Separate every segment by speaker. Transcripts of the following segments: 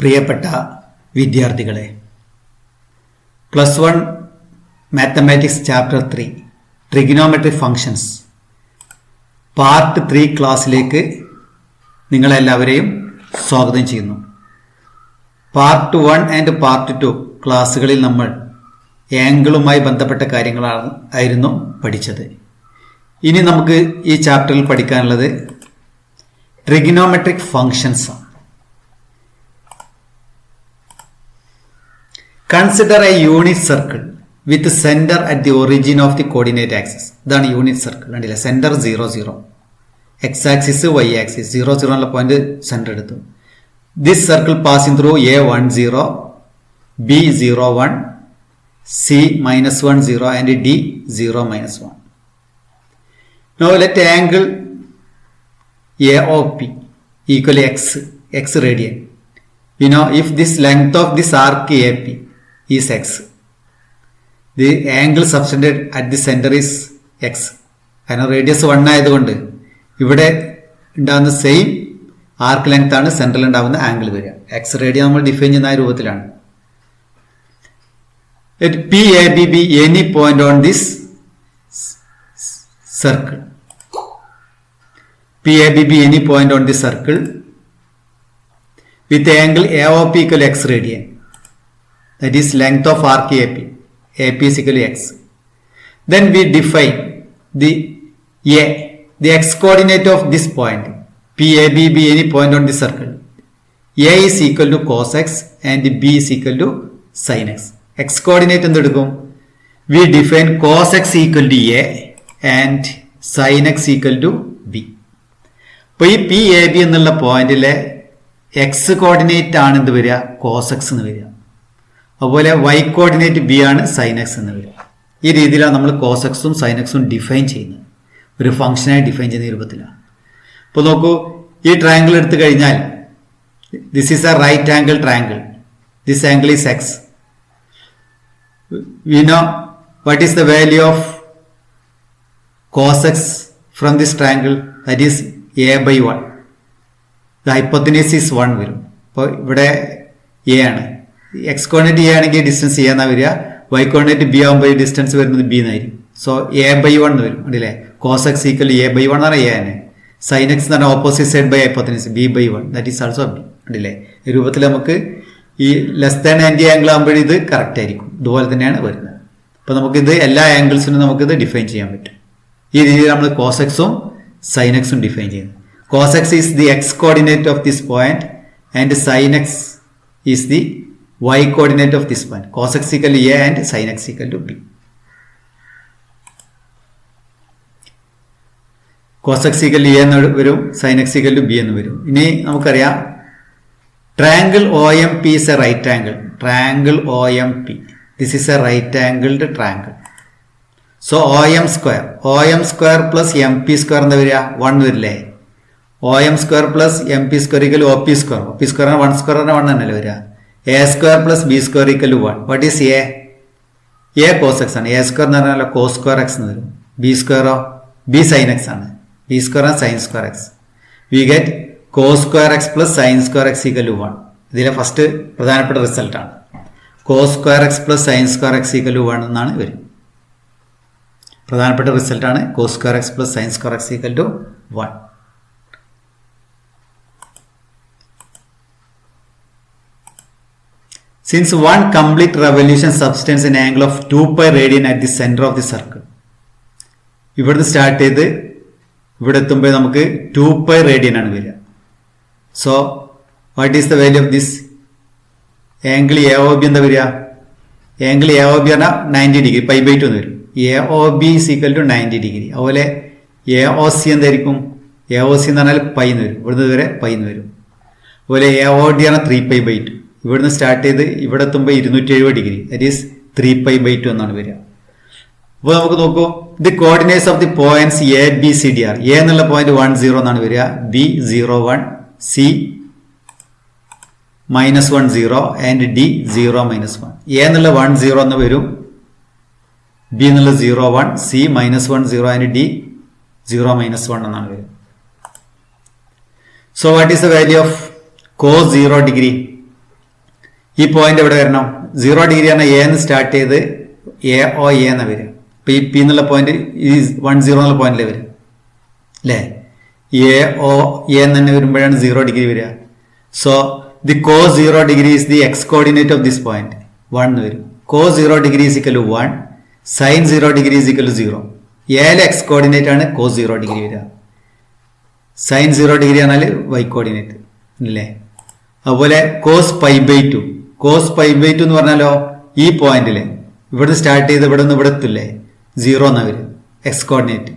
Speaker 1: പ്രിയപ്പെട്ട വിദ്യാർത്ഥികളെ, +1 mathematics chapter 3 trigonometric functions part 3 ക്ലാസ്സിലേക്ക് നിങ്ങളെല്ലാവരെയും സ്വാഗതം ചെയ്യുന്നു. പാർട്ട് 1 ആൻഡ് പാർട്ട് 2 ക്ലാസ്സുകളിൽ നമ്മൾ ആംഗിളുമായി ബന്ധപ്പെട്ട കാര്യങ്ങളായിരുന്നു പഠിച്ചത്. ഇനി നമുക്ക് ഈ ചാപ്റ്ററിൽ പഠിക്കാനുള്ളത് ട്രിഗണോമെട്രിക് ഫങ്ഷൻസ് ആണ്. Consider a unit circle with center at the origin of the coordinate axis. ഇതാണ് യൂണിറ്റ് സർക്കിൾ. കണ്ടില്ല, centre 0 0, X axis Y axis 0 0 എന്നുള്ള പോയിന്റ് സെന്റർ എടുത്തു. This circle passing through A1 0, B0 1, C-1 0 and D 0 -1. Now let angle AOP equal x radian. You know, if this length of this arc AP is x, the angle subtended at the center is x. കാരണം radius 1 ആയതുകൊണ്ട് ഇവിടെ ഉണ്ടാകുന്ന same arc length ആണ് സെന്ററിൽ ഉണ്ടാകുന്ന angle വരിക. X radian നമ്മൾ define ചെയ്യുന്ന രൂപത്തിലാണ്. Let PAB be any point on this circle. PAB be any point on this circle with the angle AOP equal x radian. That is length of arc AP. AP is equal to x. Then we define the A, the x coordinate of this point. PAB be any point on the circle. A is equal to cos x and B is equal to sin x. X coordinate എന്തെടുക്കും? We define cos x equal to A and sin x equal to B. അപ്പോൾ ഈ PAB എന്നുള്ള പോയിന്റിലെ X coordinate ആണ് എന്ത് വരിക? Cos X എന്ന് വരിക. അതുപോലെ വൈ കോർഡിനേറ്റ് ബി ആണ് സൈൻ എക്സ് എന്ന് വരിക. ഈ രീതിയിലാണ് നമ്മൾ കോസ് എക്സും സൈൻ എക്സും ഡിഫൈൻ ചെയ്യുന്നത്. ഒരു ഫംഗ്ഷനായി ഡിഫൈൻ ചെയ്യുന്ന രൂപത്തിലാണ്. ഇപ്പോൾ നോക്കൂ, ഈ ട്രയാങ്കിൾ എടുത്തു കഴിഞ്ഞാൽ this is a right angle triangle. This angle is x. We know what is the value of cos x from this triangle? That is A/1. The hypotenuse is 1 വരും. അപ്പോൾ ഇവിടെ എ ആണ്. എക്സ് കോർഡിനേറ്റ് എ ആണെങ്കിൽ distance a എന്നാ വരിക. Y coordinate B ആകുമ്പോൾ ഈ distance വരുന്നത് ബി എന്നായിരിക്കും. സോ A/1 എന്ന് വരും. അല്ലേ, കോസ് എക്സ് ഈക്വൽ A/1 എന്ന് പറഞ്ഞാൽ എ ആണ്. സൈൻ എക്സ് എന്ന് പറഞ്ഞാൽ opposite side by hypotenuse B/1, that is also b. അല്ലേ, ഈ രൂപത്തിൽ നമുക്ക് ഈ ലെസ് ദാൻ ആൻറ്റി ആംഗിൾ ആകുമ്പോൾ ഇത് കറക്റ്റ് ആയിരിക്കും. ഇതുപോലെ തന്നെയാണ് വരുന്നത്. അപ്പോൾ നമുക്കിത് എല്ലാ ആംഗിൾസിനും നമുക്കിത് ഡിഫൈൻ ചെയ്യാൻ പറ്റും. ഈ രീതിയിൽ നമ്മൾ കോസ് എക്സും സൈൻ എക്സും ഡിഫൈൻ ചെയ്യുന്നത്. Cos x is the x coordinate of this point and sin x is the y coordinate of this point. Cos x equal to A and sin x equal to B. Cos x equal to A എന്ന് വരും, sin x equal to B എന്ന് വരും. ഇനി നമുക്കറിയാം triangle OMP is a right angle. Triangle OMP. This is a right angled triangle. So OM square plus MP square എന്താ വരിക? 1 വരില്ലേ? OM square plus MP square equal to OP square. OP square 1 square 1 എന്നല്ലേ വരിക. A square plus B square equal to 1. What is A? A cos x ആണ്. A square എന്ന് പറഞ്ഞാൽ cos square x എന്ന് വരും. B square B sin x ആണ്. B square sin square x. We get cos square x plus sin square x equal to 1. ഇതിലെ first പ്രധാനപ്പെട്ട result ആണ്. cos square x plus sin square x equal to 1 എന്നാണ് വരും. പ്രധാനപ്പെട്ട result ആണ് cos square x plus sin square x equal to 1. Since one complete revolution subtends an angle of 2 pi radian at the center of the circle. ഇവിടുന്ന് start ചെയ്ത് ഇവിടെ എത്തുമ്പോൾ നമുക്ക് 2 pi radian ആണ് വരിക. So what is the value of this? Angle AOB എന്താ വരിക? Angle AOB പറഞ്ഞാൽ 90 ഡിഗ്രി, π/2 എന്ന് വരും. AOB is equal to 90 degree. അതുപോലെ AOC എന്തായിരിക്കും? AOC എന്ന് പറഞ്ഞാൽ π എന്ന് വരും. ഇവിടുന്ന് വരെ π എന്ന് വരും. അതുപോലെ AOD ആണ് 3π/2. ഇവിടുന്ന് സ്റ്റാർട്ട് ചെയ്ത് ഇവിടെ എത്തുമ്പോൾ 270 ഡിഗ്രി, ദാറ്റ് ഈസ് 3π/2 എന്നാണ് വരിക. അപ്പോൾ നമുക്ക് നോക്കൂ, the coordinates of the points ABCDR. A എന്നുള്ള പോയിന്റ് 1 0 എന്നാണ് വരിക. B 0 1, C -1 0 and D 0 -1. A എന്നുള്ള 1 0 എന്ന് വരും. B എന്നുള്ള 0 1, C -1 0 ആൻഡ് D 0 -1 എന്നാണ് വരിക. So what is the value of cos 0 degree? ഈ പോയിന്റ് എവിടെ വരണം? 0 ഡിഗ്രി ആണ് എ എന്ന് സ്റ്റാർട്ട് ചെയ്ത് എ ഒ എ എന്നാ വരിക. അപ്പൊ ഈ പി എന്നുള്ള പോയിന്റ് ഈ 10 എന്നുള്ള പോയിന്റിൽ വരും അല്ലേ? എ ഒ എ എന്ന് തന്നെ വരുമ്പോഴാണ് 0 ഡിഗ്രി വരിക. So the cos 0 degree is the X coordinate of this point 1 വരും. Cos 0 degree is equal to 1, sine 0 degree is equal to 0. എയിലെ എക്സ് കോർഡിനേറ്റ് ആണ് കോസ് 0 ഡിഗ്രി വരിക. സൈൻ 0 ഡിഗ്രി ആണെങ്കിൽ Y coordinate അല്ലേ? അതുപോലെ cos pi by 2, cos pi by 2 എന്ന് പറഞ്ഞാലോ ഈ പോയിന്റില് ഇവിടെ സ്റ്റാർട്ട് ചെയ്ത് ഇവിടെ നിന്ന് ഇവിടെ എത്തില്ലേ 0 എന്നാ വരും എക്സ് കോർഡിനേറ്റ്.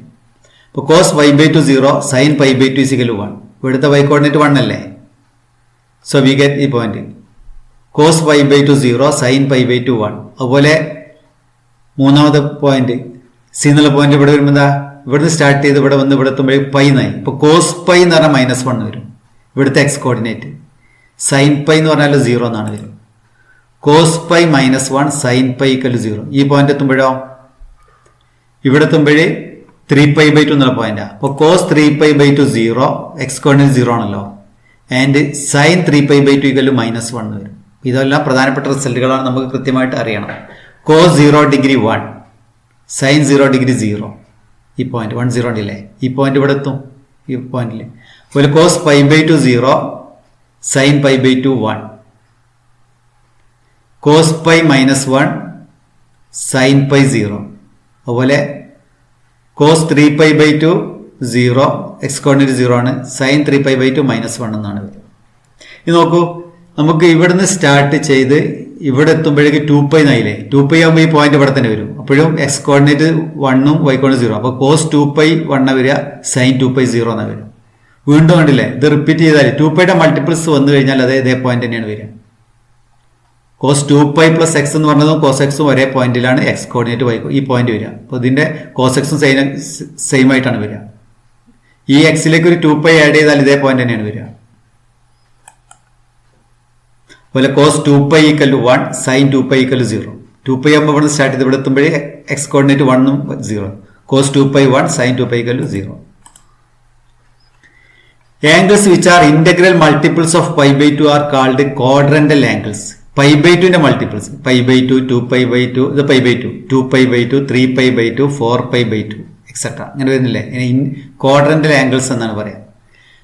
Speaker 1: അപ്പൊ cos pi by 2 0, sine pi by 2 is equal 1. ഇവിടുത്തെ വൈ കോർഡിനേറ്റ് 1 അല്ലേ? സോ വി ഗെറ്റ് ഈ point cos pi by 2 0, sine pi by 2 1. അതുപോലെ മൂന്നാമത്തെ പോയിന്റ് സി എന്നുള്ള പോയിന്റ് ഇവിടെ വരുമ്പോൾ എന്താ? ഇവിടുന്ന് സ്റ്റാർട്ട് ചെയ്ത് ഇവിടെ വന്ന് ഇവിടെ എത്തുമ്പോഴേ പൈ എന്നായി. ഇപ്പൊ കോസ് പൈ എന്ന് പറഞ്ഞാൽ -1 വരും ഇവിടുത്തെ എക്സ് കോർഡിനേറ്റ്. സൈൻ പൈ എന്ന് പറഞ്ഞാൽ 0 എന്നാണ് വരും. Cos pi -1, sine pi equal 0. ഈ പോയിന്റ് എത്തുമ്പോഴോ ഇവിടെ എത്തുമ്പോഴേ 3π ബൈ 2 എന്നുള്ള പോയിന്റാ. അപ്പൊ കോസ് 3π ബൈ 2 0, എക്സ് കോർഡിനേറ്റ് 0 ആണല്ലോ. ആൻഡ് സൈൻ 3π ബൈ 2 ഇക്വൽ -1 വരും. ഇതെല്ലാം പ്രധാനപ്പെട്ട റിസൾട്ടുകളാണ്, നമുക്ക് കൃത്യമായിട്ട് അറിയണം. Cos 0 degree 1, sine 0 degree 0. ഈ പോയിന്റ് 10 ഉണ്ടല്ലേ? ഈ പോയിന്റ് ഇവിടെ എത്തും ഈ പോയിന്റിൽ. അതുപോലെ cos pi by 2 0, sine pi by 2 1. Cos pi -1, sine pi 0. അതുപോലെ കോസ് 3π ബൈ 2 0, എക്സ് കോർഡിനേറ്റ് 0 ആണ്. സൈൻ 3π ബൈ 2 -1 എന്നാണ് വരിക. ഇത് നോക്കൂ, നമുക്ക് ഇവിടുന്ന് സ്റ്റാർട്ട് ചെയ്ത് ഇവിടെ എത്തുമ്പോഴേക്ക് 2π എന്നായില്ലേ? 2π ആകുമ്പോൾ ഈ പോയിന്റ് ഇവിടെ തന്നെ വരും. അപ്പോഴും എക്സ് കോർഡിനേറ്റ് 1ഉം വൈ കോർഡിനേറ്റ് 0. അപ്പൊ കോസ് 2π 1 വരിക, സൈൻ 2π 0 എന്നാ വരിക. വീണ്ടും കണ്ടില്ലേ? ഇത് റിപ്പീറ്റ് ചെയ്താൽ 2πയുടെ മൾട്ടിപ്പിൾസ് വന്നു കഴിഞ്ഞാൽ അതേ പോയിന്റ് തന്നെയാണ് വരിക. കോസ് 2π പ്ലസ് എക്സ് എന്ന് പറഞ്ഞതും കോസ് എക്സും ഒരേ പോയിന്റിലാണ് എക്സ് കോർഡിനേറ്റ് വൈ ഈ പോയിന്റ് വരിക. അപ്പൊ ഇതിന്റെ കോസ് എക്സും സെയിം ആയിട്ടാണ് വരിക. ഈ എക്സിലേക്ക് ഒരു 2π ആഡ് ചെയ്താൽ ഇതേ പോയിന്റ് തന്നെയാണ് വരിക. അതുപോലെ cos 2π equal to 1, sine 2π equal to 0. 2π ആകുമ്പോൾ ഇവിടെ സ്റ്റാർട്ട് ചെയ്ത് ഇവിടെ എത്തുമ്പോഴേ എക്സ് കോർഡിനേറ്റ് 1ഉം 0. Cos 2π 1, sine 2π equal to 0. Angles which are integral multiples of pi by 2 are called quadrantal angles. Pi by 2ന്റെ മൾട്ടിപ്പിൾസ് പൈ ബൈ 2, 2π ബൈ 2, ഇത് π by 2, 2π by 2, 3π by 2, 4π by 2 etcetera അങ്ങനെ വരുന്നില്ലേ? ക്വാഡ്രന്റൽ ആംഗിൾസ് എന്നാണ് പറയാം.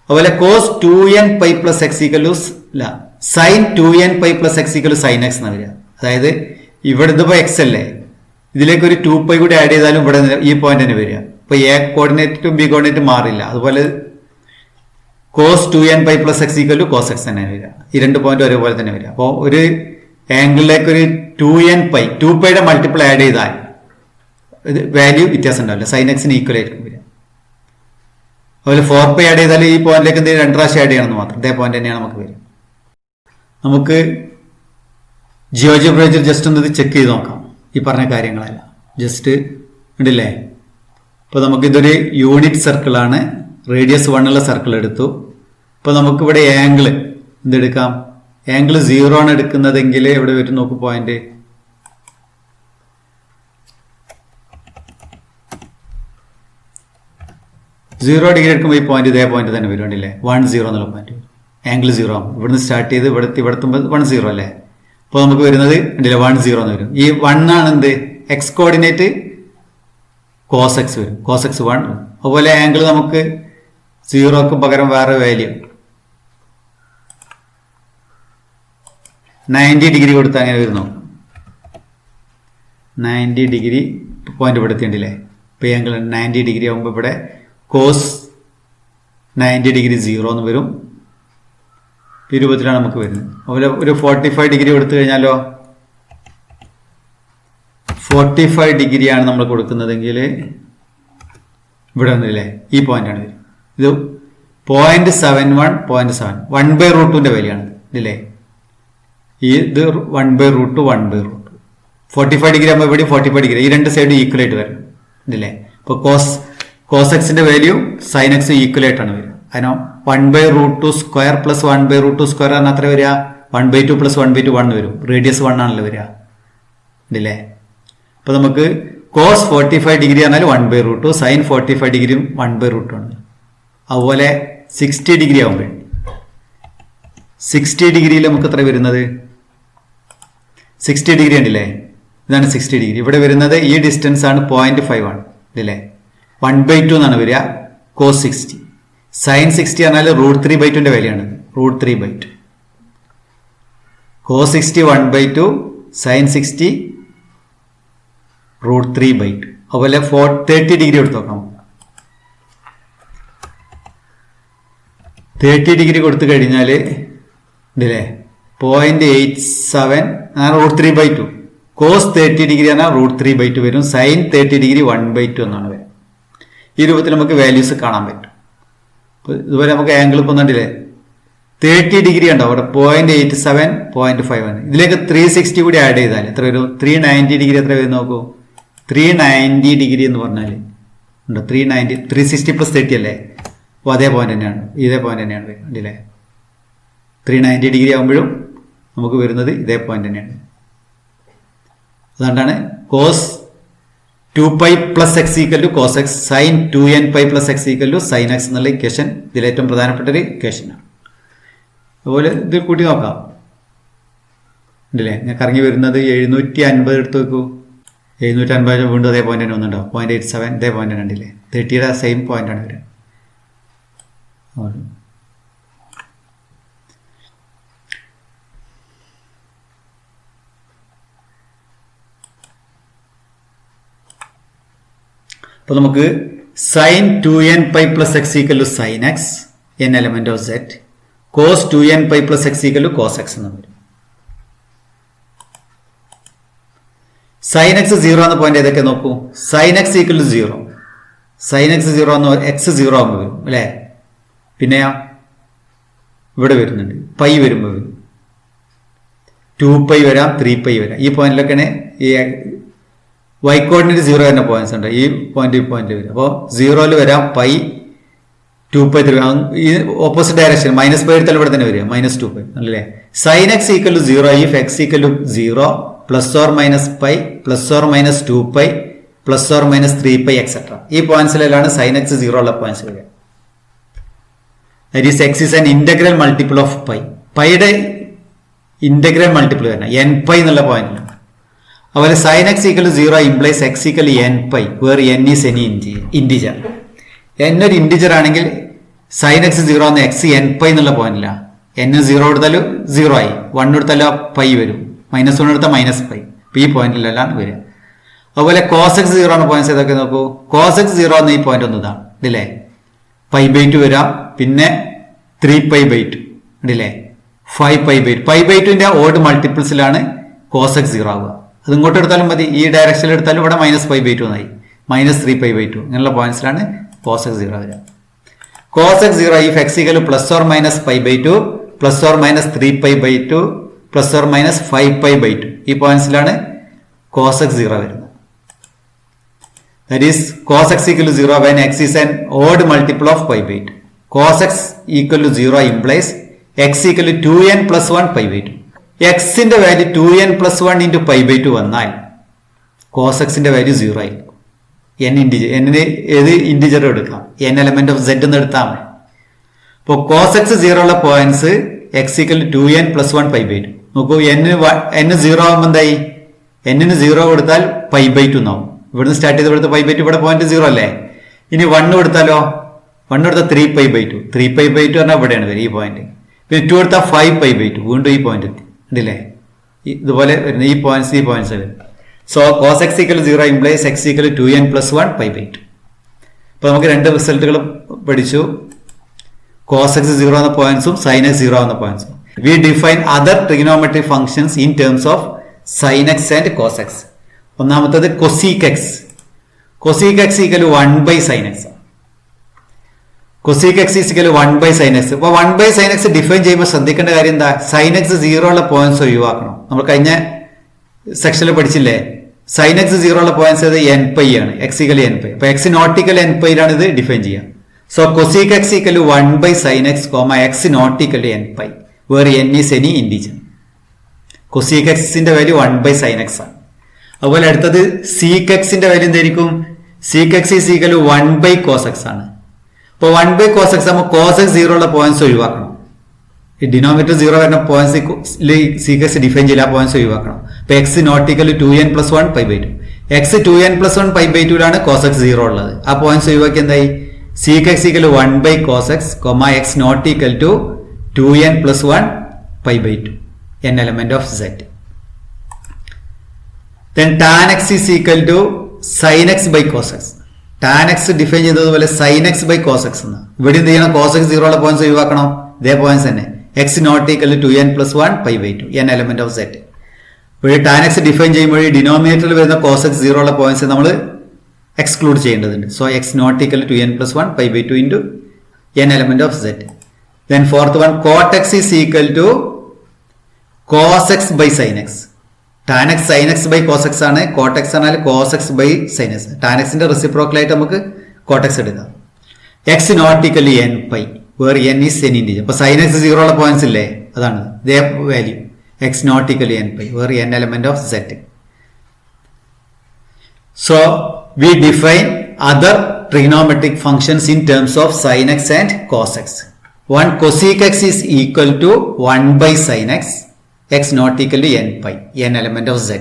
Speaker 1: അതുപോലെ cos 2nπ plus X equal to sine 2nπ plus X equal to sine X എന്നാണ് വരിക. അതായത് ഇവിടെ ഇതിപ്പോ എക്സ് അല്ലേ, ഇതിലേക്ക് ഒരു 2π കൂടി ആഡ് ചെയ്താലും ഇവിടെ ഈ പോയിന്റ് തന്നെ വരിക. അപ്പൊ എ കോർഡിനേറ്റും ബി കോർഡിനേറ്റും മാറില്ല. അതുപോലെ cos 2nπ plus X equal to cos X തന്നെ വരിക. ഈ രണ്ട് പോയിന്റ് ഒരേപോലെ തന്നെ വരിക. അപ്പോൾ ഒരു ആംഗിളിലേക്ക് ഒരു 2nπ 2πയുടെ മൾട്ടിപ്പിൾ ആഡ് ചെയ്താൽ വാല്യൂ വ്യത്യാസം ഉണ്ടാവില്ല, സൈൻ എക്സിന് ഈക്വൽ ആയിരിക്കും വരിക. അതുപോലെ 4π ആഡ് ചെയ്താൽ ഈ പോയിന്റിലേക്ക് എന്തെങ്കിലും 2 പ്രാവശ്യം ആഡ് ചെയ്യണമെന്ന് മാത്രം, ഇതേ പോയിന്റ് തന്നെയാണ് നമുക്ക് വരിക. നമുക്ക് ജിയോജബ്ര ജസ്റ്റ് ഒന്ന് ചെക്ക് ചെയ്ത് നോക്കാം ഈ പറഞ്ഞ കാര്യങ്ങളെല്ലാം. ജസ്റ്റ് ഉണ്ടല്ലേ? ഇപ്പൊ നമുക്കിതൊരു യൂണിറ്റ് സർക്കിളാണ്, റേഡിയസ് 1 ഉള്ള സർക്കിൾ എടുത്തു. ഇപ്പൊ നമുക്കിവിടെ ആംഗിൾ എന്തെടുക്കാം? ആംഗിൾ 0 ആണ് എടുക്കുന്നതെങ്കിൽ എവിടെ വരും നോക്കൂ പോയിന്റ്? സീറോ ഡിഗ്രി എടുക്കുമ്പോൾ ഈ പോയിന്റ് ഇതേ പോയിന്റ് തന്നെ വരും. ഉണ്ടല്ലേ? 10 എന്നുള്ള പോയിന്റ് ആംഗിൾ 0 ആകും. ഇവിടുന്ന് സ്റ്റാർട്ട് ചെയ്ത് ഇവിടെത്തുമ്പോൾ 10 അല്ലേ? അപ്പോൾ നമുക്ക് വരുന്നത് ഉണ്ടല്ലേ 10 എന്ന് വരും. ഈ 1 ആണ് എന്ത്? എക്സ് കോർഡിനേറ്റ് കോസ് എക്സ് വരും, കോസ് എക്സ് 1. അതുപോലെ ആംഗിൾ നമുക്ക് 0ക്ക് പകരം വേറെ വാല്യൂ 90 ഡിഗ്രി കൊടുത്ത് അങ്ങനെ വരുന്നു. 90 ഡിഗ്രി പോയിന്റ് ഇവിടെ എത്തിയിട്ടില്ലേ? ഇപ്പൊ ആംഗിൾ 90 ഡിഗ്രി ആകുമ്പോൾ ഇവിടെ കോസ് 90 ഡിഗ്രി 0 എന്ന് വരും. ഈ രൂപത്തിലാണ് നമുക്ക് വരുന്നത്. അതുപോലെ ഒരു 45 ഡിഗ്രി കൊടുത്തു കഴിഞ്ഞാലോ 45 ഡിഗ്രിയാണ് നമ്മൾ കൊടുക്കുന്നതെങ്കിൽ ഇവിടെ വന്നില്ലേ ഈ പോയിന്റാണ് വരും. ഇത് 0.71 0.7 1/√2ന്റെ വാല്യാണ് ഇതില്ലേ? ഇത് 1/√2 1/√2. 45 ഡിഗ്രി ആകുമ്പോൾ ഇവിടെ 45 ഡിഗ്രി, ഈ രണ്ട് സൈഡ് ഈക്വൽ ആയിട്ട് വരണം ഇതില്ലേ? ഇപ്പൊ കോസ് എക്സിന്റെ വാല്യൂ സൈൻ എക്സ് ഈക്വൽ ആയിട്ടാണ് വരിക. അതിനോ 1/√2 സ്ക്വയർ പ്ലസ് 1/√2 സ്ക്വയർ ആണ് അത്ര വരിക? 1/2 പ്ലസ് 1/2 1 വരും. റേഡിയസ് 1 ആണല്ലോ വരിക ഇതില്ലേ? അപ്പൊ നമുക്ക് കോസ് 45 ഡിഗ്രി പറഞ്ഞാൽ 1/√2, സൈൻ 45 ഡിഗ്രിയും 1/√2 ആണ്. അതുപോലെ 60 ഡിഗ്രി ആകുമ്പോൾ 60 ഡിഗ്രിയിൽ നമുക്ക് എത്ര വരുന്നത്? 60 ഡിഗ്രി ഉണ്ടല്ലേ, ഇതാണ് 60 ഡിഗ്രി. ഇവിടെ വരുന്നത് ഈ ഡിസ്റ്റൻസ് ആണ് 0.5 ആണ് ഇല്ലേ. 1/2 എന്നാണ് വരിക cos 60. sin 60 പറഞ്ഞാൽ √3/2 വാല്യൂ ആണ്, √3/2. cos 60 1/2, sin 60 √3/2. അതുപോലെ 30 ഡിഗ്രി എടുത്ത് നോക്കാം. 30 ഡിഗ്രി കൊടുത്തു കഴിഞ്ഞാൽ ഇല്ലേ 0.87 √3/2. cos 30 ഡിഗ്രി പറഞ്ഞാൽ √3/2 വരും. sin 30 ഡിഗ്രി 1/2 എന്നാണ് വരും. ഈ രൂപത്തിൽ നമുക്ക് വാല്യൂസ് കാണാൻ പറ്റും. ഇതുപോലെ നമുക്ക് ആംഗിൾ ഇപ്പം കണ്ടില്ലേ 30 ഡിഗ്രി ഉണ്ടാവും അവിടെ 0.87 0.5 ആണ്. ഇതിലേക്ക് 360 കൂടി ആഡ് ചെയ്താൽ എത്ര വരും? 390 ഡിഗ്രി എത്ര വരും നോക്കൂ. 390 ഡിഗ്രി എന്ന് പറഞ്ഞാൽ ഉണ്ടോ 390, 360 + 30 അല്ലേ. അപ്പോൾ അതേ പോയിന്റ് തന്നെയാണ്, ഇതേ പോയിന്റ് തന്നെയാണ് കണ്ടില്ലേ. 390 ഡിഗ്രി ആകുമ്പോഴും നമുക്ക് വരുന്നത് ഇതേ പോയിന്റ് തന്നെയാണ്. അതുകൊണ്ടാണ് cos 2π + x = cos x, sin 2nπ + x = sin x എന്നുള്ള ഇക്വേഷൻ ഇതിലേറ്റവും പ്രധാനപ്പെട്ട ഒരു ഇക്വേഷനാണ്. അതുപോലെ ഇത് കൂട്ടി നോക്കാം ഉണ്ടല്ലേ. ഞാൻ കറങ്ങി വരുന്നത് 750 എടുത്ത് വെക്കൂ. 750 വീണ്ടും അതേ പോയിന്റ് തന്നെ ഒന്നുണ്ടാവും 0.87 ഇതേ പോയിന്റ് തന്നെ ഉണ്ടല്ലേ. 30യുടെ സെയിം പോയിന്റ് ആണ് വരിക. അപ്പോൾ നമുക്ക് sin 2nπ + x = sin x n element of z, cos 2nπ + x = cos x എന്ന് വരും. sin x 0 എന്ന പോയിന്റ് ഏതൊക്കെ നോക്കൂ. sin x = 0, sin x 0 എന്ന് x 0 ആകുമ്പോൾ വരും അല്ലേ. പിന്നെയോ ഇവിടെ വരുന്നുണ്ട് പൈ വരുമ്പോൾ വരും 2π വരാം 3π വരാം. ഈ പോയിന്റിലൊക്കെയാണ് ഈ y കോർഡിനേറ്റ് 0 വരുന്ന പോയിന്റ്സ് ഉണ്ട്. ഈ പോയിന്റ് വരും. അപ്പോൾ 0 വരാം പൈ 2π 3, ഈ ഓപ്പോസിറ്റ് ഡയറക്ഷൻ -π എടുത്താൽ ഇവിടെ തന്നെ വരിക -2π അല്ലേ. sin x = 0 if x = 0 ± π ± 2π ± 3π etc. ഈ പോയിന്റ്സിലാണ് sin x 0 ഉള്ള പോയിന്റ്സ് വരിക. That is x is an integral multiple of pi. പൈയുടെ ഇന്റഗ്രൽ മൾട്ടിപ്പിൾ വരണം nπ എന്നുള്ള പോയിന്റിലാണ്. അതുപോലെ sin x = 0 implies x = nπ where n is any integer. n ഒരു integer ആണെങ്കിൽ sin x 0 എന്ന x nπ എന്നുള്ള പോയിന്റിലാണ്. n 0 എടുത്താലും 0 ആയി, 1 എടുത്താലും പൈ വരും, -1 എടുത്താൽ -π. ഈ പോയിന്റിലെല്ലാം വരിക. അതുപോലെ cos x 0 എന്ന പോയിന്റ്സ് ഏതൊക്കെ നോക്കൂ. cos x 0 എന്ന ഈ പോയിന്റ് ഒന്ന് ഇതാണ് ഇല്ലേ. π/2 വരാം, പിന്നെ 3π/2 ഉണ്ടല്ലേ, 5π/2. π/2ന്റെ ഓഡ് മൾട്ടിപ്പിൾസിലാണ് cos x 0 ആവുക. അത് ഇങ്ങോട്ട് എടുത്താലും മതി, ഈ ഡയറക്ഷനിൽ എടുത്താലും ഇവിടെ -π/2 എന്നായി, -3π/2 ഇങ്ങനെയുള്ള പോയിന്റ്സിലാണ് cos x 0 വരിക. cos x 0 if x = ± π/2 ± 3π/2 ± 5π/2 ഈ പോയിന്റ്സിലാണ് cos x 0 വരുന്നത്. That is cos x = 0 when x is an odd multiple of π/2. cos x = 0 implies x = 2n + 1 π/2. എക്സിന്റെ വാല്യൂ 2n + 1 × π/2 വന്നാൽ cos x-ന്റെ വാല്യൂ 0 ആയിരിക്കും. n ഇന്റിജർ, എന്നിന് ഏത് ഇന്റിജർ എടുക്കാം, n element of z എന്ന് എടുത്താൽ മതി. അപ്പോൾ cos x 0 ഉള്ള പോയിന്റ്സ് x = 2n + 1 π/2. നോക്കൂ n 0 ആകുമ്പോൾ എന്തായി, n ന് 0 കൊടുത്താൽ π/2 എന്നാവും. ഇവിടുന്ന് സ്റ്റാർട്ട് ചെയ്ത് ഇവിടുത്തെ π/2 ഇവിടെ പോയിന്റ് 0 അല്ലേ. ഇനി 1 കൊടുത്താലോ, 1 കൊടുത്താൽ 3π/2, 3π/2 പറഞ്ഞാൽ ഇവിടെയാണ് വരിക ഈ പോയിന്റ്. പിന്നെ 2 കൊടുത്താൽ 5π/2 വീണ്ടും ഈ പോയിന്റ് എത്തി ഉണ്ടല്ലേ. ഇതുപോലെ വരുന്ന ഈ പോയിന്റ്സ് വരും. So cos x = 0 implies x = 2n + 1 π/2. അപ്പൊ നമുക്ക് രണ്ട് റിസൾട്ടുകൾ പഠിച്ചു, cos x 0 എന്ന പോയിന്റ്സും sin x 0 എന്ന പോയിന്റ്സും. We define other trigonometric functions in terms of sin x and cos x. ഒന്നാമത്തത് cosec x. cosec x = 1/sin x. cosec x = 1/sin x. അപ്പോൾ 1/sin x define ചെയ്യുമ്പോൾ ശ്രദ്ധിക്കേണ്ട കാര്യം എന്താ, sin x 0 ഉള്ള പോയിന്റ്സ് ഒഴിവാക്കണം. നമ്മൾ കഴിഞ്ഞ സെക്ഷനിൽ പഠിച്ചില്ലേ, sin x 0 ഉള്ള പോയിന്റ്സ് ഏത് nπ ആണ്, x = nπ. അപ്പൊ x ≠ nπ യിലാണ് ഇത് ഡിഫൈൻ ചെയ്യുക. So cosec x = 1/sin x, x ≠ nπ where n is any integer. cosec x-ന്റെ വാല്യൂ 1/sin x ആണ്. അതുപോലെ അടുത്തത് sec x-ന്റെ വാല്യൂ എന്തായിരിക്കും, sec x = 1/cos x ആണ്. അപ്പോൾ 1/cos x ആകുമ്പോൾ cos x 0 ഉള്ള പോയിന്റ്സ് ഒഴിവാക്കണം. ഡിനോമിനേറ്റർ 0 വരുന്ന പോയിന്റ്സ് സീക്ക് എക്സ് ഡിഫൈൻ ചെയ്യില്ല, ആ പോയിന്റ്സ് ഒഴിവാക്കണം. അപ്പൊ x not equal to 2n+1 π/2. X 2n+1 π/2 cos x 0 ഉള്ളത്. ആ പോയിന്റ്സ് ഒഴിവാക്കി എന്തായി? Sec x equal 1/cos x, x not equal to 2n+1 π/2 n element of z. Then tan x is equal to sin x by cos x. tan x define ചെയ്തതുപോലെ sin x by cos x എന്ന്. ഇവിടെ എന്ത് ചെയ്യണം? cos x 0 ഉള്ള points ഒഴിവാക്കണം. ഇതേ points തന്നെ. x not equal to 2n+1 π/2 n element of z. ഇവിടെ tan x ഡിഫൈൻ ചെയ്യുമ്പോൾ ഡിനോമിനേറ്ററിൽ വരുന്ന cos x 0 ഉള്ള പോയിന്റ്സ് നമ്മൾ എക്സ്ക്ലൂഡ് ചെയ്യേണ്ടതുണ്ട്. So x not equal to 2n+1 π/2 into n element of z. Then fourth one, cot x is equal to cos x by sin x. tan x sin x by cos x ആണ്. cot x എന്നാൽ cos x by sin x. tan x ന്റെ reciprocal ആയിട്ട് നമുക്ക് cot x എടുക്കാം. x not equal to n π, where n is n integer. അപ്പൊ sin x 0 ഉള്ള points ഇല്ലേ, അതാണ് ഇതേ value. x not equal to n π, where n element of z. So we define other trigonometric functions in terms of sin x and cos x. One, cosec x is equal to 1/sin x, x not equal to n π, n element of z.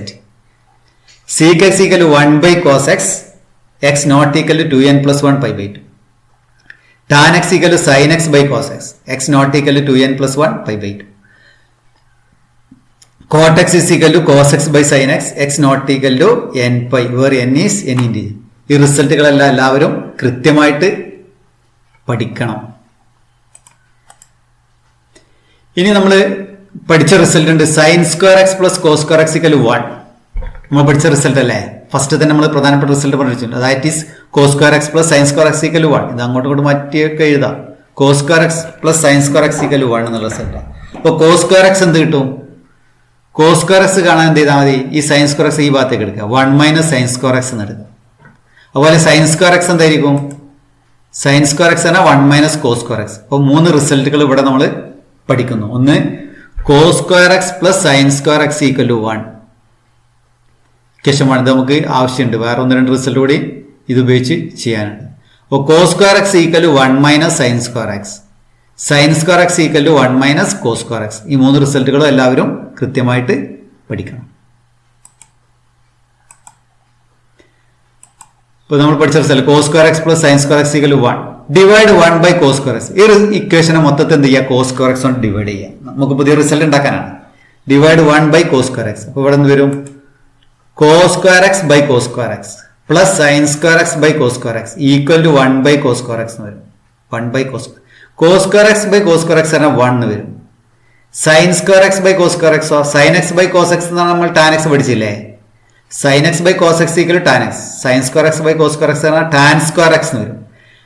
Speaker 1: Sec x equal to 1/cos x, x not equal to 2n+1 π/2. Tan x equal to sin x by cos x, x not equal to 2n+1 π/2. Cot x is equal to cos x by sin x, x not equal to n π, where n is n integer. ഈ റിസൾട്ടുകളെല്ലാം എല്ലാവരും കൃത്യമായിട്ട് പഠിക്കണം. ഇനി നമ്മൾ പഠിച്ച result ഉണ്ട് sin square X plus cos square X equal 1. നമ്മൾ പഠിച്ച റിസൾട്ട് അല്ലേ, ഫസ്റ്റ് തന്നെ നമ്മൾ പ്രധാനപ്പെട്ട റിസൾട്ട് പഠിച്ചിട്ടുണ്ട്. അതായത് is cos square X plus sine square X equal 1. ഇത് അങ്ങോട്ടും ഇങ്ങോട്ട് മാറ്റിയൊക്കെ എഴുതാം. Cos square X plus sine square X equal 1 എന്നുള്ള റിസൾട്ട്. അപ്പോൾ കോസ് സ്ക്വയർ എക്സ് എന്ത് കിട്ടും? കോസ് സ്ക്വയർ എക്സ് കാണാൻ എന്ത് ചെയ്താൽ മതി? ഈ സൈൻ സ്ക്വയർ എക്സ് ഈ ഭാഗത്തേക്ക് എടുക്കുക, 1 - sin സ്ക്വയർ എക്സ് എന്ന് എടുക്കുക. അതുപോലെ സൈൻ സ്ക്വയർ എക്സ് എന്തായിരിക്കും? സൈൻ സ്ക്വയർ എക്സ് എന്നാൽ 1 - കോസ് സ്ക്വയർ എക്സ്. അപ്പോൾ 3 റിസൾട്ടുകൾ ഇവിടെ നമ്മൾ പഠിക്കുന്നു. ഒന്ന്, cos square X plus sine square X equal to 1. ഇത് നമുക്ക് ആവശ്യമുണ്ട്. വേറെ 1-2 റിസൾട്ട് കൂടി ഇത് ഉപയോഗിച്ച് ചെയ്യാനുണ്ട്. അപ്പോൾ cos square X equal to 1 - sine square X, sine square X equal to 1 - cos square X. ഈ 3 റിസൾട്ടുകളും എല്ലാവരും കൃത്യമായിട്ട് പഠിക്കണം. ഇപ്പോൾ നമ്മൾ പഠിച്ച result cos square X plus sine square X equal to 1 divide 1/cos square X. ഈ ഇക്വേഷനെ മൊത്തത്തിൽ എന്ത് ചെയ്യുക? കോസ് സ്ക്വയർ എക്സ് കൊണ്ട് ഡിവൈഡ് ചെയ്യുക. നമുക്ക് പുതിയ റിസൾട്ട് ഉണ്ടാക്കാനാണ്. Divide 1/cos square X. അപ്പോൾ ഇവിടെ എന്ത് വരും? Cos square x by cos square X plus sine square x by cos square X equal to 1/cos square x എന്ന് വരും. 1/cos cos square x by cos square x പറഞ്ഞാൽ 1 വരും. Sine square x by cos square എക്സോ sine x by cos x എന്നാണ് നമ്മൾ tan x പഠിച്ചില്ലേ. Sine x by cos x equal to tan x. Sine square x by cos square x പറഞ്ഞാൽ tan square x എന്ന് വരും.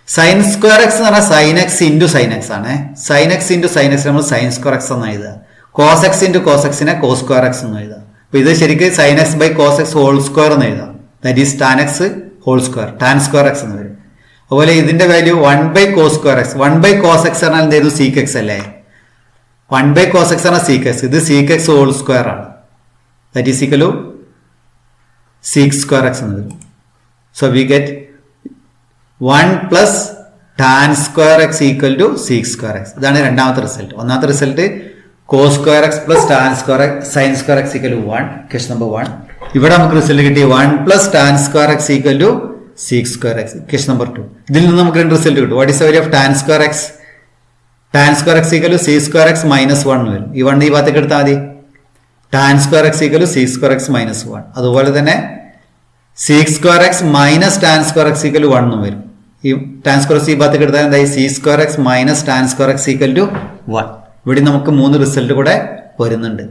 Speaker 1: Sine square x എന്ന് പറഞ്ഞാൽ sine x into sine x ആണ്. Sine x into sine x നമ്മൾ sine square x എന്ന് എഴുതുക. Cos x into cos എക്സിനെ കോസ് സ്ക്വയർ എക്സ് എന്ന് എഴുതുക. അപ്പൊ ഇത് ശരിക്കും sine x by cos x whole square എന്ന് എഴുതാം. That is tan x whole square, tan square x എന്ന് വരും. അതുപോലെ ഇതിന്റെ value 1/cos square X. 1/cos X പറഞ്ഞാൽ എന്തായിരുന്നു? സീക്ക് എക്സ് അല്ലേ. 1/cos എക്സ് ആണ് സീക്ക് എക്സ്. ഇത് സീക്ക് എക്സ് ഹോൾ സ്ക്വയർ ആണ്. That is equal to sec square x എന്ന് വരും. So we get 1 plus tan square X equal to sec square x. ഇതാണ് രണ്ടാമത്തെ റിസൾട്ട്. ഒന്നാമത്തെ result cos square X plus tan square X sine square X equal to 1, question number 1. ഇവിടെ നമുക്ക് result കിട്ടി 1 plus tan square X equal to sec square x, question number 2. ഇതിൽ നിന്ന് നമുക്ക് 2 result കിട്ടും. What is the value of tan square x? Tan square X equal to sec square x minus 1 വരും. ഈ 1 ഈ ഭാഗത്തേക്ക് എടുത്താൽ മതി. Tan square X equal to sec square x minus 1. അതുപോലെ തന്നെ sec square x minus tan square X equal to 1 വരും. ഈ ടാൻ സ്ക്വയർ എക്സ് ഈ ഭാഗത്തേക്ക് എടുത്താൽ എന്തായി? Sec square x minus tan square X equal to 1. ഇവിടെ നമുക്ക് 3 റിസൾട്ട് കൂടെ വരുന്നുണ്ട്.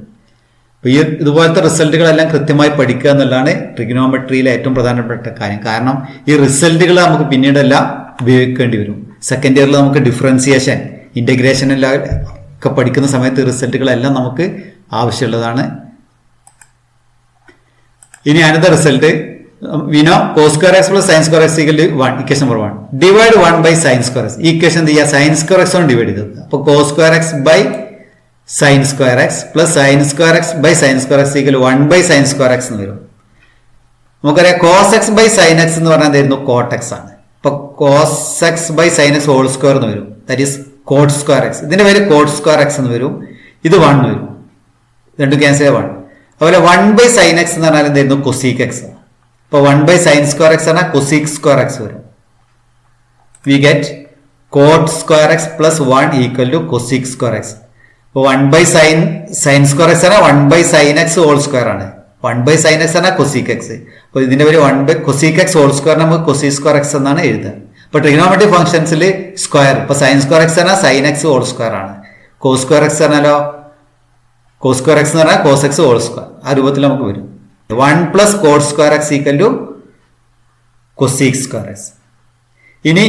Speaker 1: അപ്പൊ ഈ ഇതുപോലത്തെ റിസൾട്ടുകളെല്ലാം കൃത്യമായി പഠിക്കുക എന്നുള്ളതാണ് ട്രിഗണോമെട്രിയിലെ ഏറ്റവും പ്രധാനപ്പെട്ട കാര്യം. കാരണം ഈ റിസൾട്ടുകൾ നമുക്ക് പിന്നീടെല്ലാം ഉപയോഗിക്കേണ്ടി വരും. സെക്കൻഡ് ഇയറിൽ നമുക്ക് ഡിഫറൻസിയേഷൻ, ഇന്റഗ്രേഷൻ എല്ലാം ഒക്കെ പഠിക്കുന്ന സമയത്ത് റിസൾട്ടുകളെല്ലാം നമുക്ക് ആവശ്യമുള്ളതാണ്. ഇനി അടുത്ത result we know cos square x plus sin square x equal to 1, equation number 1. Divide 1/sin square x. ഈ ഇക്വേഷൻ എന്ത് ചെയ്യുക? sin square x കൊണ്ട് ഡിവൈഡ് ചെയ്തു. അപ്പോൾ cos square x by sin square x plus sin square x by sin square x equal to 1/sin square x എന്ന് വരും. നമുക്കറിയാം cos x by sin x എന്ന് പറഞ്ഞാൽ എന്തായിരുന്നു? cot x ആണ്. അപ്പോൾ cos x by sin x whole square എന്ന് വരും. That is coat square X, ഇതിന്റെ പേര് കോട്ട് സ്ക്വയർ എക്സ് എന്ന് വരും. ഇത് 1 വരും, രണ്ടും ക്യാൻസൽ 1. അതുപോലെ 1/sin x എന്ന് പറഞ്ഞാൽ എന്തായിരുന്നു? Cosec x. അപ്പൊ 1/sin സ്ക്വയർ എക്സ് പറഞ്ഞാൽ കൊസീക് സ്ക്വയർ എക്സ് വരും. We get cot square X plus 1 equal to cosec square x. അപ്പൊ 1/sin സ്ക്വയർ എക്സ് പറഞ്ഞാൽ 1/sin x ഹോൾ സ്ക്വയർ ആണ്. 1/sin x പറഞ്ഞാൽ കൊസീക് എക്സ്. അപ്പൊ ഇതിന്റെ പേര് കൊസീക് എക്സ് ഹോൾ സ്ക്വയർ നമുക്ക് കൊസീക് സ്ക്വയർ എക്സ് എന്നാണ് എഴുതുക. അപ്പൊ ട്രിഗണോമെട്രിക് ഫംഗ്ഷൻസിൽ സ്ക്വയർ, ഇപ്പൊ സൈൻ സ്ക്വയർ എക്സ് പറഞ്ഞാൽ സൈൻ എക്സ് ഹോൾ സ്ക്വയർ ആണ്. കോസ് സ്ക്വയർ എക്സ് പറഞ്ഞാലോ കോസ് സ്ക്വയർ എക്സ് എന്ന് പറഞ്ഞാൽ കോസ് എക്സ് ഹോൾ സ്ക്വയർ. ആ രൂപത്തിൽ നമുക്ക് വരും. 1 + cot square X equal to cosec square x. ഇനി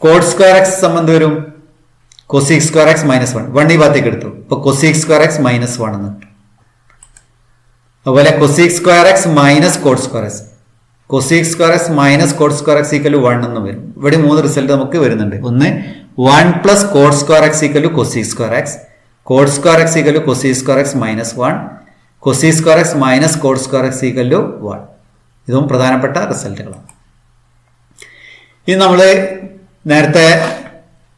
Speaker 1: കോട്ട് സ്ക്വയർ എക്സ് സംബന്ധം വരും കൊസീക് സ്ക്വയർ എക്സ് -1. 1 ഈ ഭാഗത്തേക്ക് എടുത്തു. അപ്പൊ കൊസീക് സ്ക്വയർ എക്സ് -1 എന്ന് കിട്ടും. അതുപോലെ cosec square x minus cot square x, cosec square x minus cot square X equal to 1 എന്ന് വരും. ഇവിടെ 3 റിസൾട്ട് നമുക്ക് വരുന്നുണ്ട്. ഒന്ന് 1 + cot square X equal to cosec square x, cot square X equal to cosec square x -1, cosec square x minus cot square X equal to 1. ഇതും പ്രധാനപ്പെട്ട റിസൾട്ടുകളാണ്. ഇനി നമ്മൾ നേരത്തെ